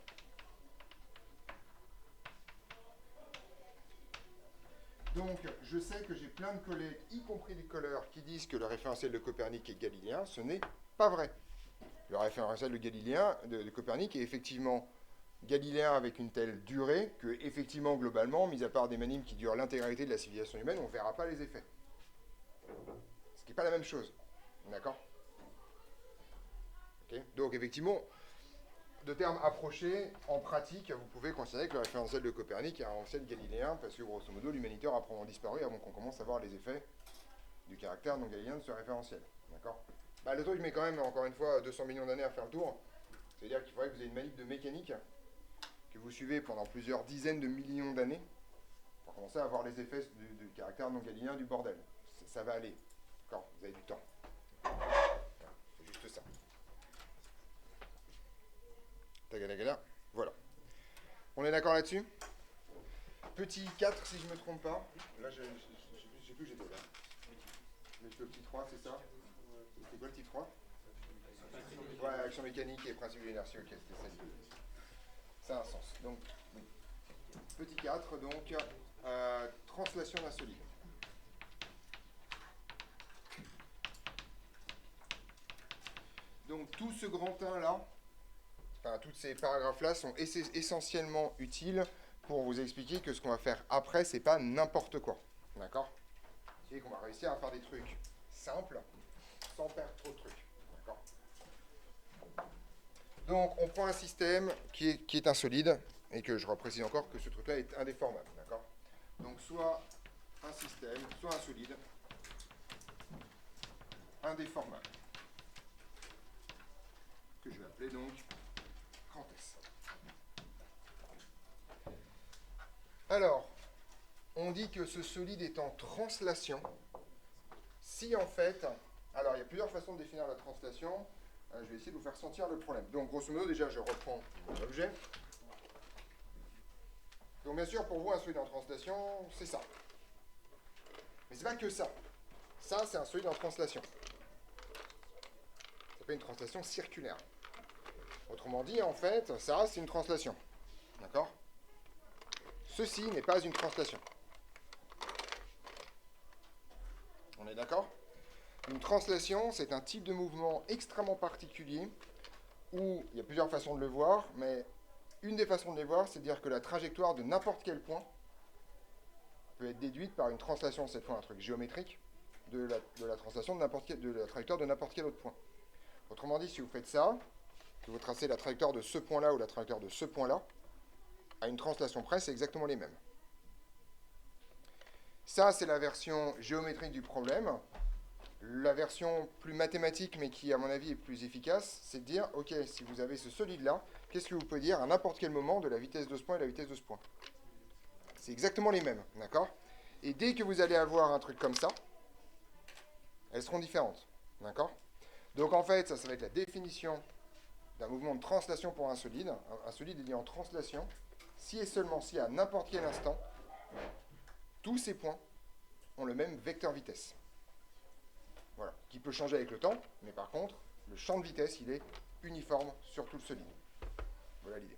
Donc, je sais que j'ai plein de collègues, y compris des colleurs, qui disent que le référentiel de Copernic est galiléen. Ce n'est pas vrai. Le référentiel de Copernic est effectivement galiléen avec une telle durée que, effectivement, globalement, mis à part des manimes qui durent l'intégralité de la civilisation humaine, on ne verra pas les effets. Ce qui n'est pas la même chose. D'accord? Okay. Donc, effectivement, de termes approchés, en pratique, vous pouvez considérer que le référentiel de Copernic est un référentiel galiléen, parce que, grosso modo, l'humanité aura probablement disparu avant qu'on commence à voir les effets du caractère non galiléen de ce référentiel. D'accord? Bah, le truc met quand même, encore une fois, 200 millions d'années à faire le tour. C'est-à-dire qu'il faudrait que vous ayez une manip de mécanique que vous suivez pendant plusieurs dizaines de millions d'années pour commencer à voir les effets du caractère non galiléen du bordel. Ça va aller. D'accord? Vous avez du temps. C'est juste ça. Tagadagada. Voilà. On est d'accord là-dessus? Petit 4, si je ne me trompe pas. Là, je ne sais plus où j'étais là. Le petit 3, c'est ça? C'était quoi le petit 3? Ouais, action mécanique et principe de l'inertie. Ok, c'était ça. Ça a un sens. Donc, oui. Petit 4, donc, translation d'un solide. Donc, tout ce grand 1 là, enfin, tous ces paragraphes-là sont essentiellement utiles pour vous expliquer que ce qu'on va faire après, c'est pas n'importe quoi. D'accord? Et qu'on va réussir à faire des trucs simples sans perdre trop de trucs. D'accord? Donc, on prend un système qui est un solide, et que je reprécise encore que ce truc-là est indéformable. D'accord? Donc, soit un système, soit un solide indéformable, que je vais appeler donc grand S. Alors, on dit que ce solide est en translation si en fait... Alors, il y a plusieurs façons de définir la translation. Je vais essayer de vous faire sentir le problème. Donc, grosso modo, déjà, je reprends mon objet. Donc, bien sûr, pour vous, un solide en translation, c'est ça. Mais c'est pas que ça. Ça, c'est un solide en translation. Ça s'appelle une translation circulaire. Autrement dit, en fait, ça, c'est une translation. D'accord? Ceci n'est pas une translation. On est d'accord? Une translation, c'est un type de mouvement extrêmement particulier où il y a plusieurs façons de le voir, mais une des façons de les voir, c'est de dire que la trajectoire de n'importe quel point peut être déduite par une translation, cette fois un truc géométrique, de la translation de la trajectoire de n'importe quel autre point. Autrement dit, si vous faites ça, que vous tracez la trajectoire de ce point-là ou la trajectoire de ce point-là, à une translation près, c'est exactement les mêmes. Ça, c'est la version géométrique du problème. La version plus mathématique, mais qui, à mon avis, est plus efficace, c'est de dire, ok, si vous avez ce solide-là, qu'est-ce que vous pouvez dire à n'importe quel moment de la vitesse de ce point et la vitesse de ce point? C'est exactement les mêmes, d'accord? Et dès que vous allez avoir un truc comme ça, elles seront différentes, d'accord? Donc en fait, ça va être la définition d'un mouvement de translation pour un solide. Un solide est dit en translation, si et seulement si à n'importe quel instant, tous ces points ont le même vecteur vitesse. Voilà, qui peut changer avec le temps, mais par contre, le champ de vitesse, il est uniforme sur tout le solide. Voilà l'idée.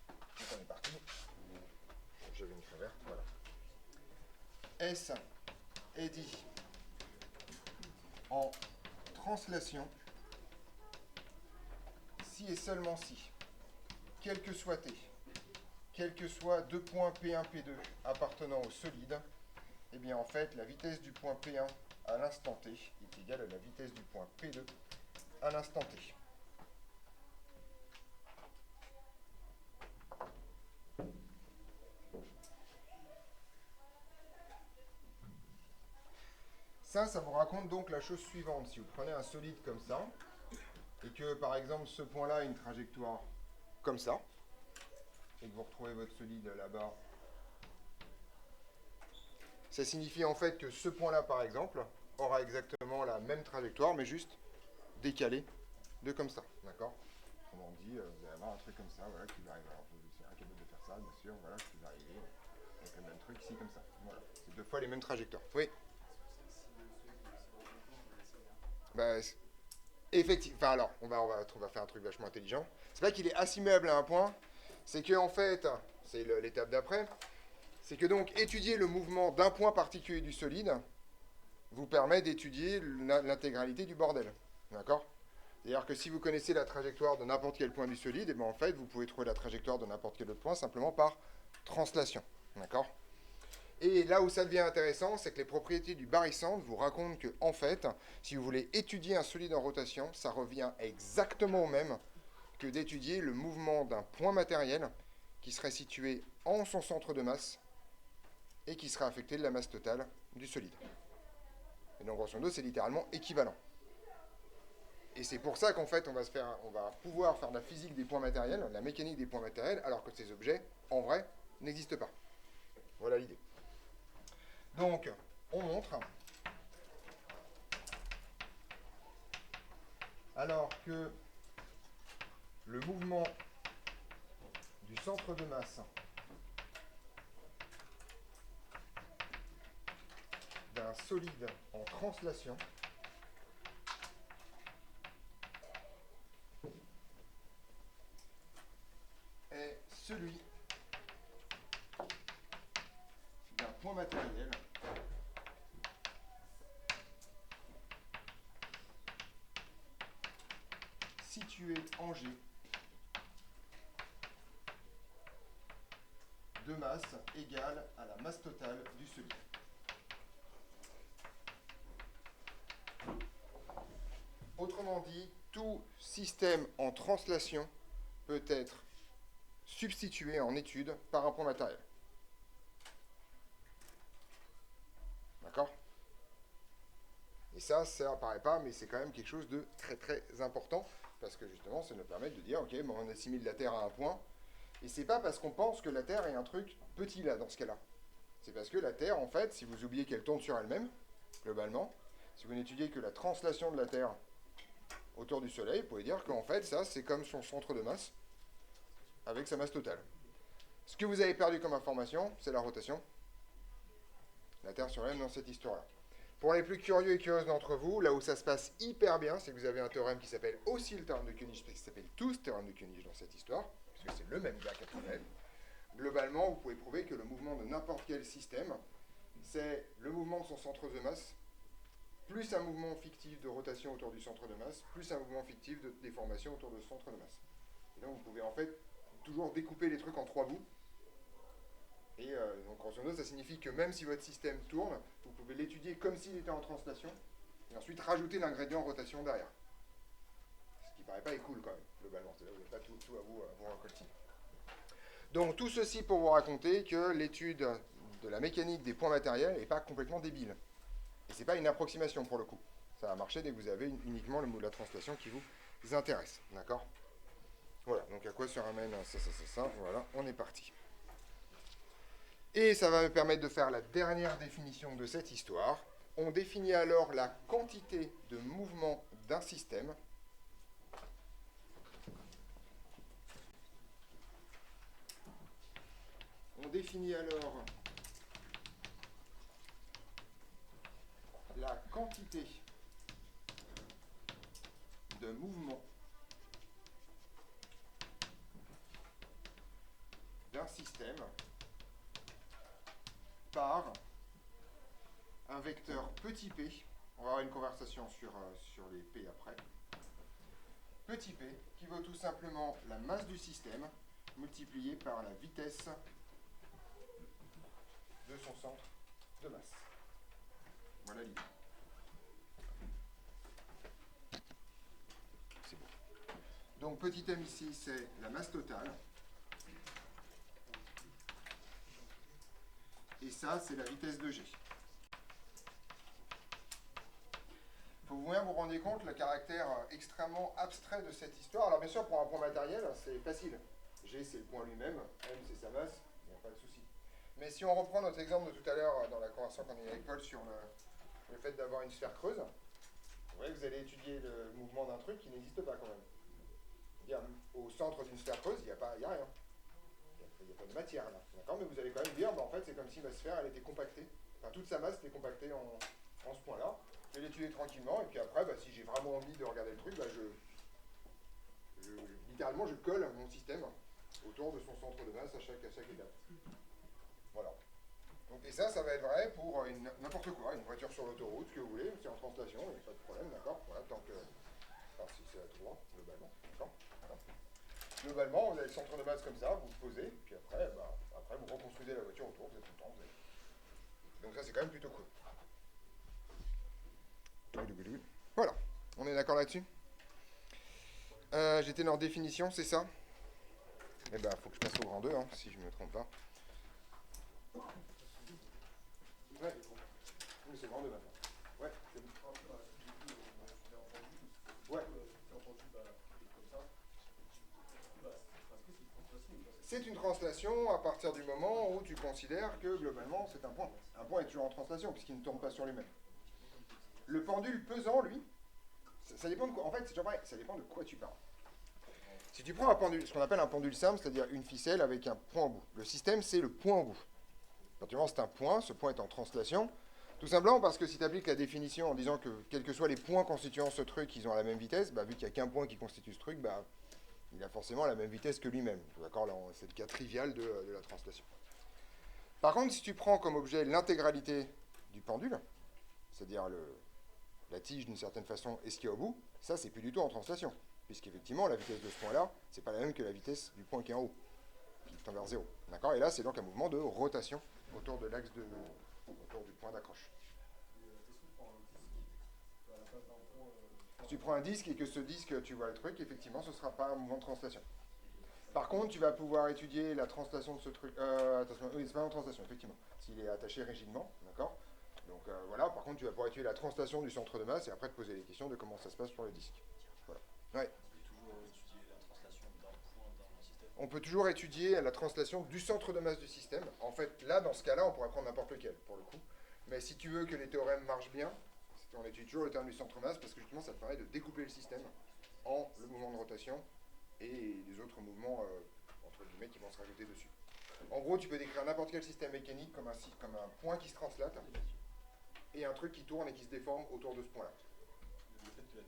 Donc on est parti. J'avais une verte, voilà. S est dit en translation si et seulement si, quel que soit T, quels que soient deux points P1, P2 appartenant au solide, eh bien en fait, la vitesse du point P1 à l'instant T est égale à la vitesse du point P2 à l'instant T. Ça vous raconte donc la chose suivante. Si vous prenez un solide comme ça, et que par exemple ce point-là a une trajectoire comme ça, et que vous retrouvez votre solide là-bas, ça signifie en fait que ce point-là, par exemple, aura exactement la même trajectoire, mais juste décalée de comme ça, d'accord? Autrement dit, vous allez avoir un truc comme ça, voilà, qui va arriver. Alors, c'est incapable de faire ça, bien sûr, voilà, qui va arriver. Donc le même truc ici, comme ça. Voilà, c'est 2 fois les mêmes trajectoires. Oui. Bah, effectivement, enfin alors, on va faire un truc vachement intelligent. C'est pas qu'il est assimilable à un point, c'est que en fait, c'est l'étape d'après, c'est que donc étudier le mouvement d'un point particulier du solide vous permet d'étudier l'intégralité du bordel. D'accord? C'est-à-dire que si vous connaissez la trajectoire de n'importe quel point du solide, et bien en fait, vous pouvez trouver la trajectoire de n'importe quel autre point simplement par translation. D'accord? Et là où ça devient intéressant, c'est que les propriétés du barycentre vous racontent que, en fait, si vous voulez étudier un solide en rotation, ça revient exactement au même que d'étudier le mouvement d'un point matériel qui serait situé en son centre de masse et qui serait affecté de la masse totale du solide. Et donc, grosso modo, c'est littéralement équivalent. Et c'est pour ça qu'en fait, on va pouvoir faire de la physique des points matériels, la mécanique des points matériels, alors que ces objets, en vrai, n'existent pas. Voilà l'idée. Donc, on montre, alors que le mouvement du centre de masse d'un solide en translation est celui d'un point matériel situé en G de masse égale à la masse totale du solide. Autrement dit, tout système en translation peut être substitué en étude par un point matériel. D'accord? Et ça apparaît pas, mais c'est quand même quelque chose de très très important, parce que justement, ça nous permet de dire, ok, bon, on assimile la Terre à un point, et c'est pas parce qu'on pense que la Terre est un truc petit là, dans ce cas-là. C'est parce que la Terre, en fait, si vous oubliez qu'elle tourne sur elle-même, globalement, si vous n'étudiez que la translation de la Terre autour du Soleil, vous pouvez dire qu'en fait, ça, c'est comme son centre de masse, avec sa masse totale. Ce que vous avez perdu comme information, c'est la rotation. La Terre sur elle dans cette histoire-là. Pour les plus curieux et curieuses d'entre vous, là où ça se passe hyper bien, c'est que vous avez un théorème qui s'appelle aussi le théorème de Koenig, parce qu'il s'appelle tous théorème de Koenig dans cette histoire, puisque c'est le même gars qui a tout fait. Globalement, vous pouvez prouver que le mouvement de n'importe quel système, c'est le mouvement de son centre de masse, plus un mouvement fictif de rotation autour du centre de masse, plus un mouvement fictif de déformation autour de ce centre de masse. Et donc vous pouvez en fait toujours découper les trucs en 3 bouts. Et donc grosso modo, ça signifie que même si votre système tourne, vous pouvez l'étudier comme s'il était en translation, et ensuite rajouter l'ingrédient rotation derrière. Ce qui paraît pas cool quand même, globalement. C'est là où vous n'avez pas tout à vous récolter. Donc tout ceci pour vous raconter que l'étude de la mécanique des points matériels n'est pas complètement débile. Et c'est pas une approximation pour le coup. Ça va marcher dès que vous avez uniquement le mot de la translation qui vous intéresse. D'accord? Voilà, donc à quoi se ramène ça, voilà, on est parti. Et ça va me permettre de faire la dernière définition de cette histoire. On définit alors la quantité de mouvement d'un système on définit alors la quantité de mouvement d'un système par un vecteur petit p. On va avoir une conversation sur les p après. Petit p qui vaut tout simplement la masse du système multipliée par la vitesse de son centre de masse. Voilà l'idée. C'est bon. Donc petit m ici, c'est la masse totale. Et ça, c'est la vitesse de g. faut bien vous rendre compte le caractère extrêmement abstrait de cette histoire. Alors bien sûr, pour un point matériel, c'est facile. G, c'est le point lui-même, M, c'est sa masse, il n'y a pas de souci. Mais si on reprend notre exemple de tout à l'heure dans la conversation qu'on a eu avec Paul sur le fait d'avoir une sphère creuse, vous voyez que vous allez étudier le mouvement d'un truc qui n'existe pas quand même. C'est-à-dire, au centre d'une sphère creuse, il n'y a rien. Il n'y a pas de matière là. D'accord, mais vous allez quand même dire, bah, en fait, c'est comme si ma sphère, elle était compactée. Enfin, toute sa masse était compactée en ce point-là. Je vais l'étudier tranquillement, et puis après, bah, si j'ai vraiment envie de regarder le truc, bah, littéralement, je colle mon système autour de son centre de masse à chaque étape. Voilà. Donc, et ça va être vrai pour n'importe quoi, une voiture sur l'autoroute, ce que vous voulez, c'est en translation, il n'y a pas de problème, d'accord. Voilà, tant que. Enfin, si c'est à tout droit, globalement, d'accord. Voilà. Globalement, vous avez le centre de masse comme ça, vous le posez, puis après, vous reconstruisez la voiture autour, vous êtes content. Donc ça, c'est quand même plutôt cool. Voilà, on est d'accord là-dessus. J'étais dans définition, c'est ça? Eh ben, faut que je passe au grand 2, hein, si je ne me trompe pas. Ouais, oui, c'est le grand 2 maintenant. Ouais, c'est bon. Ouais. C'est une translation à partir du moment où tu considères que globalement c'est un point. Un point est toujours en translation puisqu'il ne tourne pas sur lui-même. Le pendule pesant, lui, ça dépend de quoi. En fait, c'est toujours pareil, ça dépend de quoi tu parles. Si tu prends un pendule, ce qu'on appelle un pendule simple, c'est-à-dire une ficelle avec un point au bout. Le système, c'est le point au bout. Quand c'est un point, ce point est en translation. Tout simplement parce que si tu appliques la définition en disant que quels que soient les points constituant ce truc, ils ont la même vitesse, bah, vu qu'il n'y a qu'un point qui constitue ce truc, bah, il a forcément la même vitesse que lui-même. D'accord, là, c'est le cas trivial de la translation. Par contre, si tu prends comme objet l'intégralité du pendule, c'est-à-dire la tige d'une certaine façon et ce qu'il y a au bout, ça, c'est plus du tout en translation. Puisqu'effectivement, la vitesse de ce point-là, c'est pas la même que la vitesse du point qui est en haut, qui tend vers 0. D'accord. Et là, c'est donc un mouvement de rotation autour de l'axe autour du point d'accroche. Si tu prends un disque et que ce disque, tu vois le truc, effectivement, ce ne sera pas un mouvement de translation. Par contre, tu vas pouvoir étudier la translation de ce truc. Attention, oui, c'est pas en translation, effectivement. S'il est attaché rigidement, d'accord. Donc voilà, par contre, tu vas pouvoir étudier la translation du centre de masse et après te poser les questions de comment ça se passe sur le disque. Voilà. Ouais. On peut toujours étudier la translation du centre de masse du système. En fait, là, dans ce cas-là, on pourrait prendre n'importe lequel, pour le coup. Mais si tu veux que les théorèmes marchent bien, on étudie toujours le terme du centre de masse parce que justement, ça te permet de découper le système en le mouvement de rotation et les autres mouvements, entre guillemets, qui vont se rajouter dessus. En gros, tu peux décrire n'importe quel système mécanique comme un point qui se translate et un truc qui tourne et qui se déforme autour de ce point-là. Le fait que la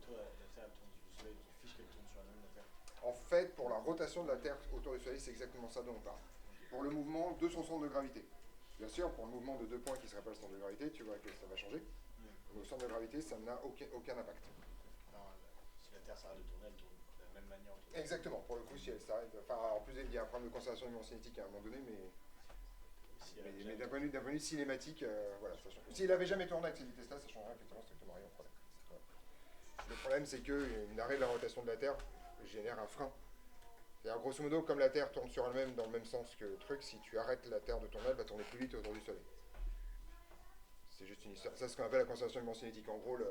Terre tourne sur le Soleil, tu fiches qu'elle tourne sur elle-même, la Terre. En fait, pour la rotation de la Terre autour du Soleil, c'est exactement ça dont on parle. Pour le mouvement de son centre de gravité. Bien sûr, pour le mouvement de deux points qui ne serait pas le centre de gravité, tu vois que ça va changer. Mais au centre de gravité, ça n'a aucun impact. Non, si la Terre s'arrête de tourner, elle tourne de la même manière. Exactement. Pour le coup, si elle s'arrête... Enfin, en plus, il y a un problème de conservation du mouvement cinétique à un moment donné, mais d'un point de vue cinématique, voilà, ça change. S'il n'avait jamais tourné avec cette vitesse-là, ça changerait effectivement strictement rien au problème. Voilà. Le problème, c'est qu'une arrêt de la rotation de la Terre génère un frein. C'est-à-dire, grosso modo, comme la Terre tourne sur elle-même dans le même sens que le truc, si tu arrêtes la Terre de tourner, elle va tourner plus vite autour du Soleil. C'est juste une histoire. Ça, c'est ce qu'on appelle la conservation du mouvement cinétique. En gros, la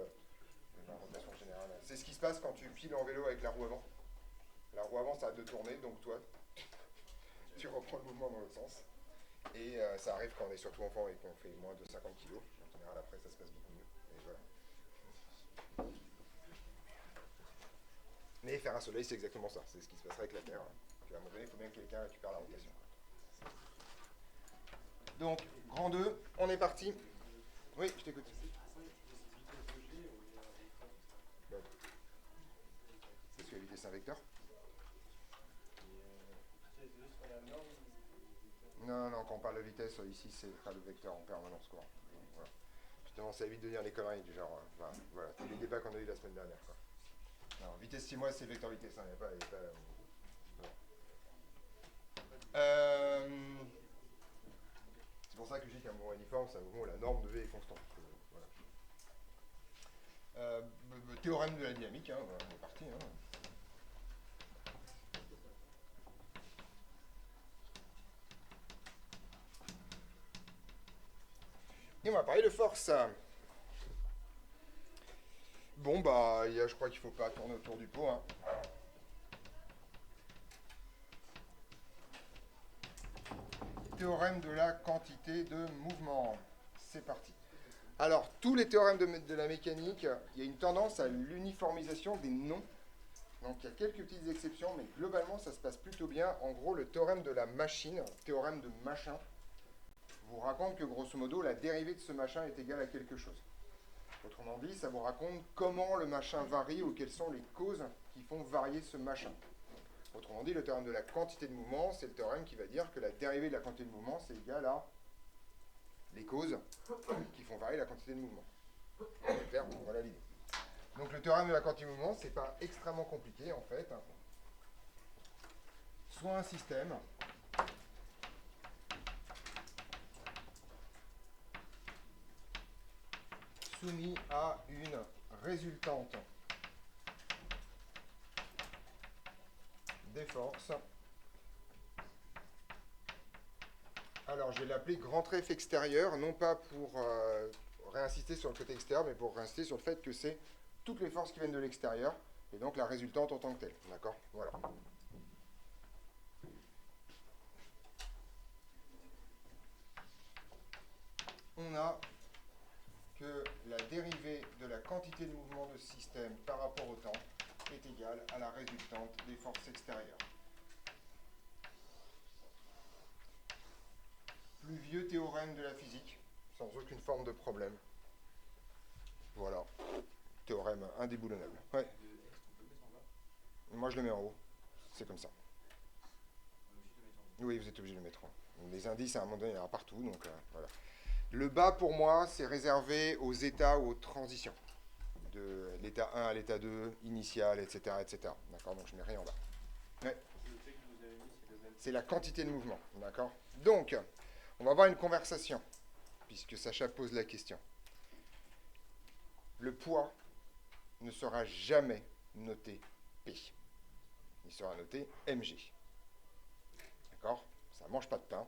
rotation générale. C'est ce qui se passe quand tu piles en vélo avec la roue avant. La roue avant, ça arrête de tourner, donc toi, tu reprends le mouvement dans l'autre sens. Et ça arrive quand on est surtout enfant et qu'on fait moins de 50 kg. En général, après, ça se passe beaucoup mieux. Et voilà. Mais faire un soleil, c'est exactement ça. C'est ce qui se passerait avec la Terre. Puis à un moment donné, il faut bien que quelqu'un récupère la rotation. Donc, grand 2, on est parti. Oui, je t'écoute. Parce que la vitesse, c'est un vecteur. Non, quand on parle de vitesse, ici, c'est pas le vecteur en permanence, quoi. Voilà. Justement, ça évite de dire les conneries du genre... voilà, tous les débats qu'on a eu la semaine dernière, quoi. Non, vitesse 6 mois, c'est vecteur vitesse, hein, il n'y a pas... C'est pour ça que je dis qu'un mouvement uniforme, c'est un mouvement où la norme de V est constante. Voilà. Théorème de la dynamique, hein, on est parti. Hein. Et on va parler de force. Bon, bah, je crois qu'il ne faut pas tourner autour du pot, hein. Théorème de la quantité de mouvement. C'est parti. Alors, tous les théorèmes de la mécanique, il y a une tendance à l'uniformisation des noms. Donc, il y a quelques petites exceptions, mais globalement, ça se passe plutôt bien. En gros, le théorème de la machine, théorème de machin, vous raconte que, grosso modo, la dérivée de ce machin est égale à quelque chose. Autrement dit, ça vous raconte comment le machin varie ou quelles sont les causes qui font varier ce machin. Autrement dit, le théorème de la quantité de mouvement, c'est le théorème qui va dire que la dérivée de la quantité de mouvement, c'est égal à les causes qui font varier la quantité de mouvement. C'est clair, voilà l'idée. Donc le théorème de la quantité de mouvement, c'est pas extrêmement compliqué en fait. Soit un système soumis à une résultante des forces. Alors je vais l'appeler grand F extérieur, non pas pour réinsister sur le côté extérieur, mais pour réinsister sur le fait que c'est toutes les forces qui viennent de l'extérieur, et donc la résultante en tant que telle. D'accord ? Voilà. On a que la dérivée de la quantité de mouvement de ce système par rapport au temps est égale à la résultante des forces extérieures. Plus vieux théorème de la physique, sans aucune forme de problème. Voilà. Théorème indéboulonnable. Ouais. Moi, je le mets en haut. C'est comme ça. Oui, vous êtes obligé de le mettre en haut. Les indices, à un moment donné, il y en aura partout. Donc, voilà. Le bas, pour moi, c'est réservé aux états ou aux transitions. De l'état 1 à l'état 2, initial, etc. etc. D'accord ? Donc, je ne mets rien en bas. Ouais. C'est la quantité de mouvement. D'accord ? Donc, on va avoir une conversation, puisque Sacha pose la question. Le poids ne sera jamais noté P. Il sera noté mg. D'accord ? Ça ne mange pas de pain.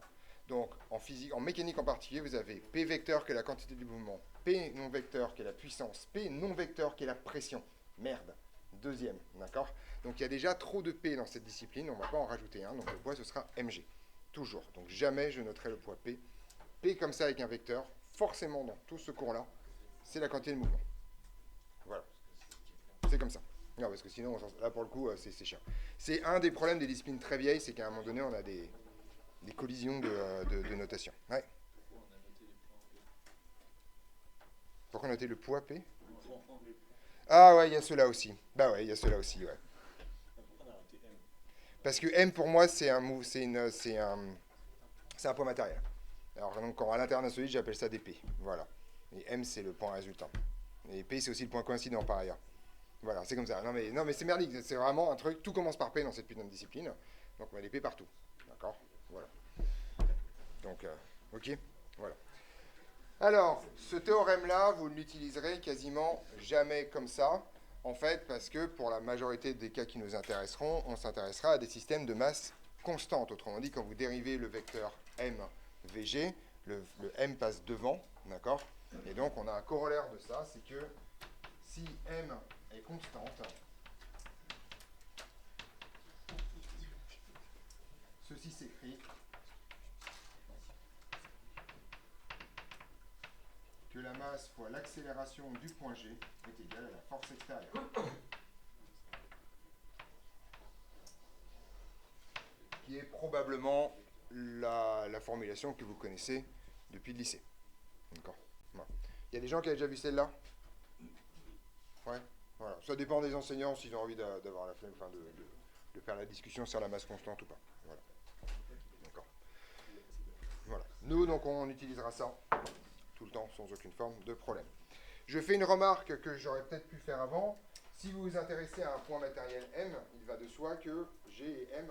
Donc, en physique, en mécanique en particulier, vous avez P vecteur qui est la quantité du mouvement, P non vecteur qui est la puissance, P non vecteur qui est la pression. Merde. Deuxième. D'accord ? Donc, il y a déjà trop de P dans cette discipline. On ne va pas en rajouter un. Donc, le poids, ce sera mg. Toujours. Donc, jamais je noterai le poids P. P comme ça avec un vecteur, forcément dans tout ce cours-là, c'est la quantité de mouvement. Voilà. C'est comme ça. Non, parce que sinon, là, pour le coup, c'est chiant. C'est un des problèmes des disciplines très vieilles, c'est qu'à un moment donné, on a des collisions de notation. Ouais. Pourquoi on a noté le poids P ? Ah ouais, il y a ceux-là aussi. Bah ouais, il y a ceux-là aussi, ouais. Parce que M, pour moi, c'est un poids matériel. Alors, donc, à l'intérieur d'un solide, j'appelle ça des P. Voilà. Et M, c'est le point résultant. Et P, c'est aussi le point coïncident, par ailleurs. Voilà, c'est comme ça. Non, mais c'est merdique. C'est vraiment un truc. Tout commence par P dans cette putain de discipline. Donc, on a des P partout. D'accord ? Voilà. Donc, ok ? Voilà. Alors, ce théorème-là, vous ne l'utiliserez quasiment jamais comme ça. En fait, parce que pour la majorité des cas qui nous intéresseront, on s'intéressera à des systèmes de masse constante. Autrement dit, quand vous dérivez le vecteur m vg, le m passe devant, d'accord ? Et donc, on a un corollaire de ça, c'est que si m est constante, ceci s'écrit que la masse fois l'accélération du point G est égale à la force extérieure. Qui est probablement la formulation que vous connaissez depuis le lycée. D'accord ? Voilà. Il y a des gens qui avaient déjà vu celle-là ? Ouais. Voilà. Ça dépend des enseignants s'ils ont envie d'avoir la flemme, enfin de faire la discussion sur la masse constante ou pas. Voilà. D'accord. Voilà. Nous, donc, on utilisera ça tout le temps sans aucune forme de problème. Je fais une remarque que j'aurais peut-être pu faire avant. Si vous vous intéressez à un point matériel M, il va de soi que G et M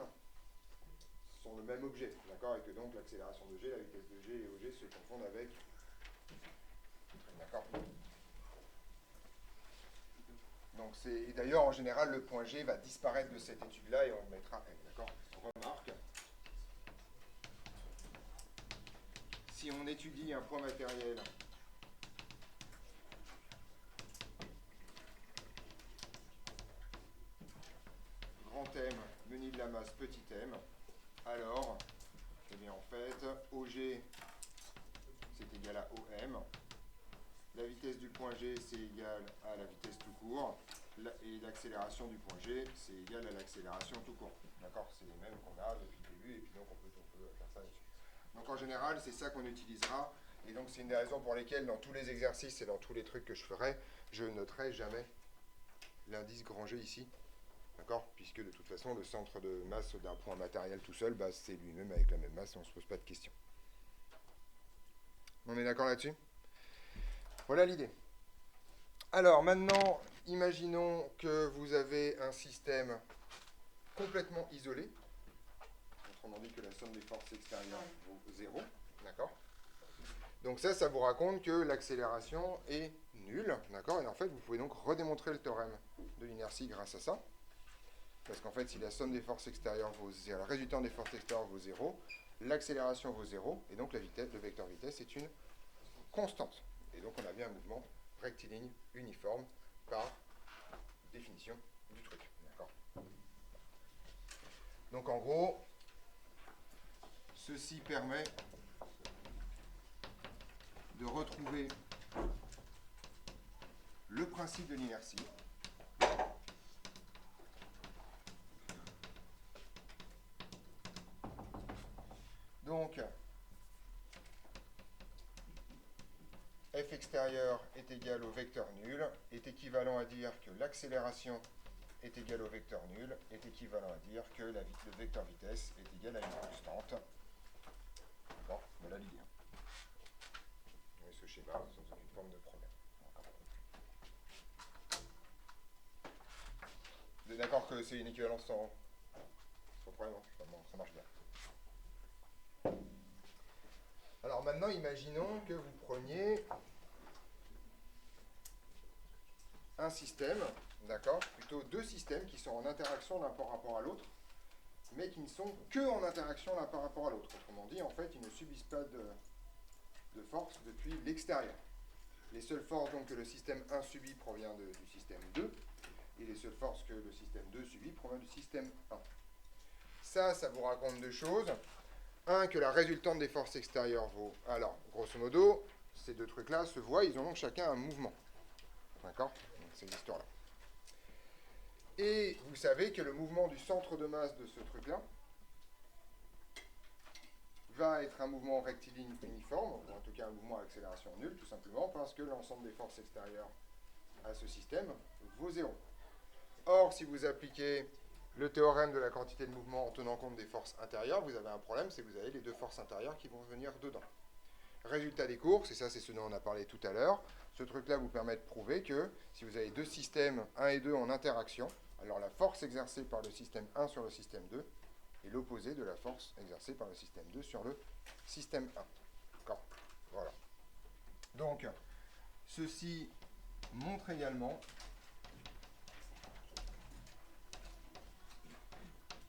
sont le même objet, d'accord ? Et que donc l'accélération de G, la vitesse de G et OG se confondent avec... D'accord ? Donc et d'ailleurs, en général, le point G va disparaître de cette étude-là et on mettra M, d'accord ? Remarque. Si on étudie un point matériel grand M menu de la masse petit m, alors, eh bien en fait, OG c'est égal à OM. La vitesse du point G, c'est égal à la vitesse tout court. Et l'accélération du point G, c'est égal à l'accélération tout court. D'accord? C'est les mêmes qu'on a depuis le début, et puis donc on peut faire ça là-dessus. Donc en général, c'est ça qu'on utilisera. Et donc c'est une des raisons pour lesquelles, dans tous les exercices et dans tous les trucs que je ferai, je ne noterai jamais l'indice grand G ici. D'accord? Puisque de toute façon, le centre de masse d'un point matériel tout seul, bah, c'est lui-même avec la même masse, et on ne se pose pas de questions. On est d'accord là-dessus? Voilà l'idée. Alors maintenant, imaginons que vous avez un système complètement isolé. Autrement dit que la somme des forces extérieures vaut 0. D'accord? Donc ça vous raconte que l'accélération est nulle. D'accord? Et en fait, vous pouvez donc redémontrer le théorème de l'inertie grâce à ça. Parce qu'en fait, si la somme des forces extérieures vaut 0, le résultant des forces extérieures vaut 0, l'accélération vaut 0, et donc la vitesse, le vecteur vitesse est une constante. Et donc on a bien un mouvement rectiligne uniforme par définition du truc. D'accord. Donc en gros, ceci permet de retrouver le principe de l'inertie. Donc, F extérieur est égal au vecteur nul, est équivalent à dire que l'accélération est égale au vecteur nul, est équivalent à dire que le vecteur vitesse est égal à une constante. Bon, voilà l'idée. Et ce schéma sans aucune forme de problème. Vous êtes d'accord que c'est une équivalence sans problème, hein? Ça marche bien. Alors maintenant, imaginons que vous preniez un système, d'accord, plutôt deux systèmes qui sont en interaction l'un par rapport à l'autre, mais qui ne sont que en interaction l'un par rapport à l'autre. Autrement dit, en fait, ils ne subissent pas de force depuis l'extérieur. Les seules forces donc, que le système 1 subit proviennent du système 2, et les seules forces que le système 2 subit proviennent du système 1. Ça vous raconte deux choses. Un, que la résultante des forces extérieures vaut... Alors, grosso modo, ces deux trucs-là se voient, ils ont donc chacun un mouvement. D'accord? Donc, c'est l'histoire-là. Et vous savez que le mouvement du centre de masse de ce truc-là va être un mouvement rectiligne uniforme, ou en tout cas un mouvement à accélération nulle, tout simplement parce que l'ensemble des forces extérieures à ce système vaut 0. Or, si vous appliquez le théorème de la quantité de mouvement en tenant compte des forces intérieures, vous avez un problème, c'est que vous avez les deux forces intérieures qui vont venir dedans. Résultat des courses, et ça c'est ce dont on a parlé tout à l'heure, ce truc-là vous permet de prouver que si vous avez deux systèmes 1 et 2 en interaction, alors la force exercée par le système 1 sur le système 2 est l'opposé de la force exercée par le système 2 sur le système 1. D'accord ? Voilà. Donc, ceci montre également,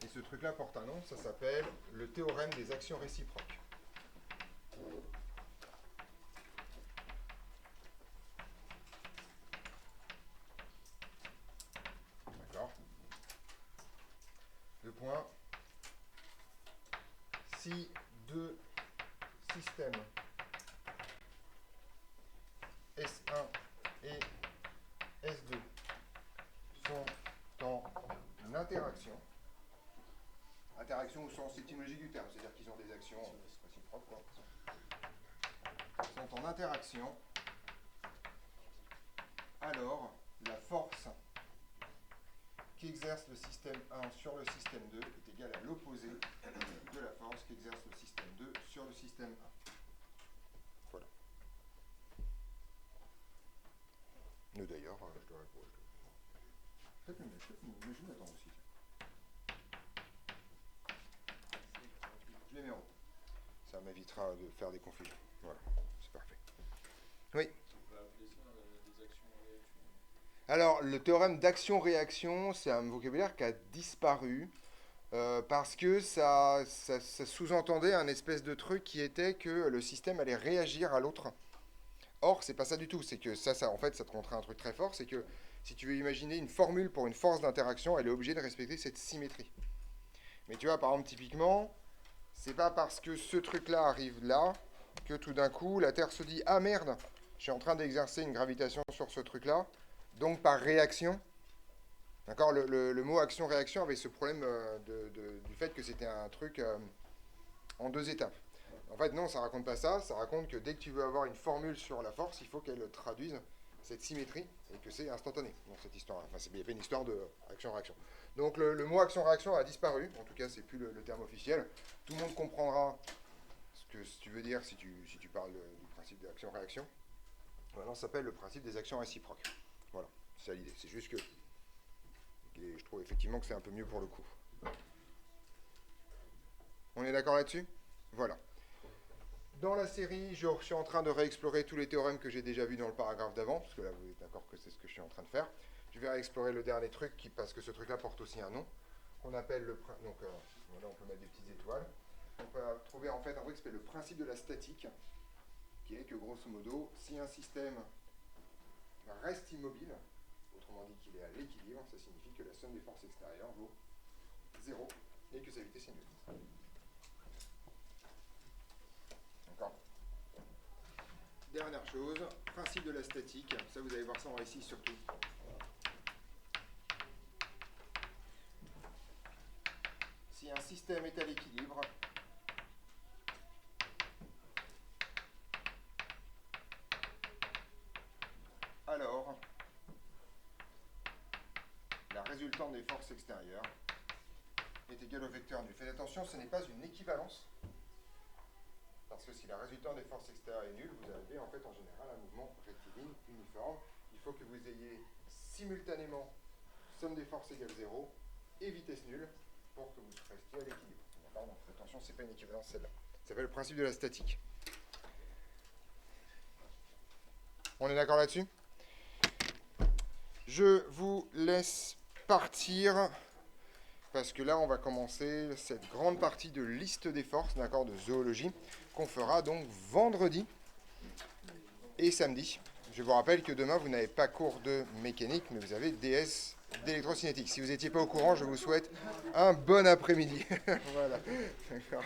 et ce truc-là porte un nom, ça s'appelle le théorème des actions réciproques. D'accord. Le point, si deux systèmes S1 et S2 sont en interaction au sens étymologique du terme, c'est-à-dire qu'ils ont des actions réciproques, quoi. Sont en interaction, alors la force qu'exerce le système 1 sur le système 2 est égale à l'opposé de la force qu'exerce le système 2 sur le système 1. Voilà. Nous d'ailleurs, je dois répondre. Peut-être mais je m'attends aussi. Je les mets en haut. Ça m'évitera de faire des confusions. Voilà, c'est parfait. Oui. On peut appeler ça des actions-réactions. Alors, le théorème d'action-réaction, c'est un vocabulaire qui a disparu parce que ça sous-entendait un espèce de truc qui était que le système allait réagir à l'autre. Or, c'est pas ça du tout. C'est que ça, en fait, ça te montrait un truc très fort. C'est que si tu veux imaginer une formule pour une force d'interaction, elle est obligée de respecter cette symétrie. Mais tu vois, par exemple, typiquement, c'est pas parce que ce truc-là arrive là que tout d'un coup, la Terre se dit « Ah merde, je suis en train d'exercer une gravitation sur ce truc-là. » Donc, par réaction, d'accord, le mot action-réaction avait ce problème du fait que c'était un truc en deux étapes. En fait, non, ça raconte pas ça. Ça raconte que dès que tu veux avoir une formule sur la force, il faut qu'elle traduise cette symétrie et que c'est instantané dans cette histoire. Enfin, c'est bien une histoire de action-réaction. Donc, le mot action-réaction a disparu. En tout cas, c'est plus le terme officiel. Tout le monde comprendra ce que tu veux dire si tu parles du principe d'action-réaction. Maintenant, ça s'appelle le principe des actions réciproques. Voilà, c'est ça l'idée. C'est juste que je trouve effectivement que c'est un peu mieux pour le coup. On est d'accord là-dessus? Voilà. Dans la série, je suis en train de réexplorer tous les théorèmes que j'ai déjà vus dans le paragraphe d'avant, parce que là, vous êtes d'accord que c'est ce que je suis en train de faire. Je vais réexplorer le dernier truc, parce que ce truc-là porte aussi un nom, qu'on appelle le... Donc, voilà, on peut mettre des petites étoiles. On peut trouver en fait un truc qui s'appelle le principe de la statique, qui est que, grosso modo, si un système reste immobile, autrement dit qu'il est à l'équilibre, ça signifie que la somme des forces extérieures vaut 0 et que sa vitesse est nulle. D'accord. Dernière chose, principe de la statique, ça vous allez voir ça en récit surtout. Si un système est à l'équilibre, alors la résultante des forces extérieures est égale au vecteur nul. Faites attention, ce n'est pas une équivalence. Parce que si la résultante des forces extérieures est nulle, vous avez en fait en général un mouvement rectiligne uniforme. Il faut que vous ayez simultanément somme des forces égale 0 et vitesse nulle pour que vous restiez à l'équilibre. D'accord, donc faites attention, ce n'est pas une équivalence celle-là. Ça s'appelle le principe de la statique. On est d'accord là-dessus? Je vous laisse partir. Parce que là, on va commencer cette grande partie de liste des forces, d'accord, de zoologie, qu'on fera donc vendredi et samedi. Je vous rappelle que demain, vous n'avez pas cours de mécanique, mais vous avez DS d'électrocinétique. Si vous n'étiez pas au courant, je vous souhaite un bon après-midi. Voilà, d'accord.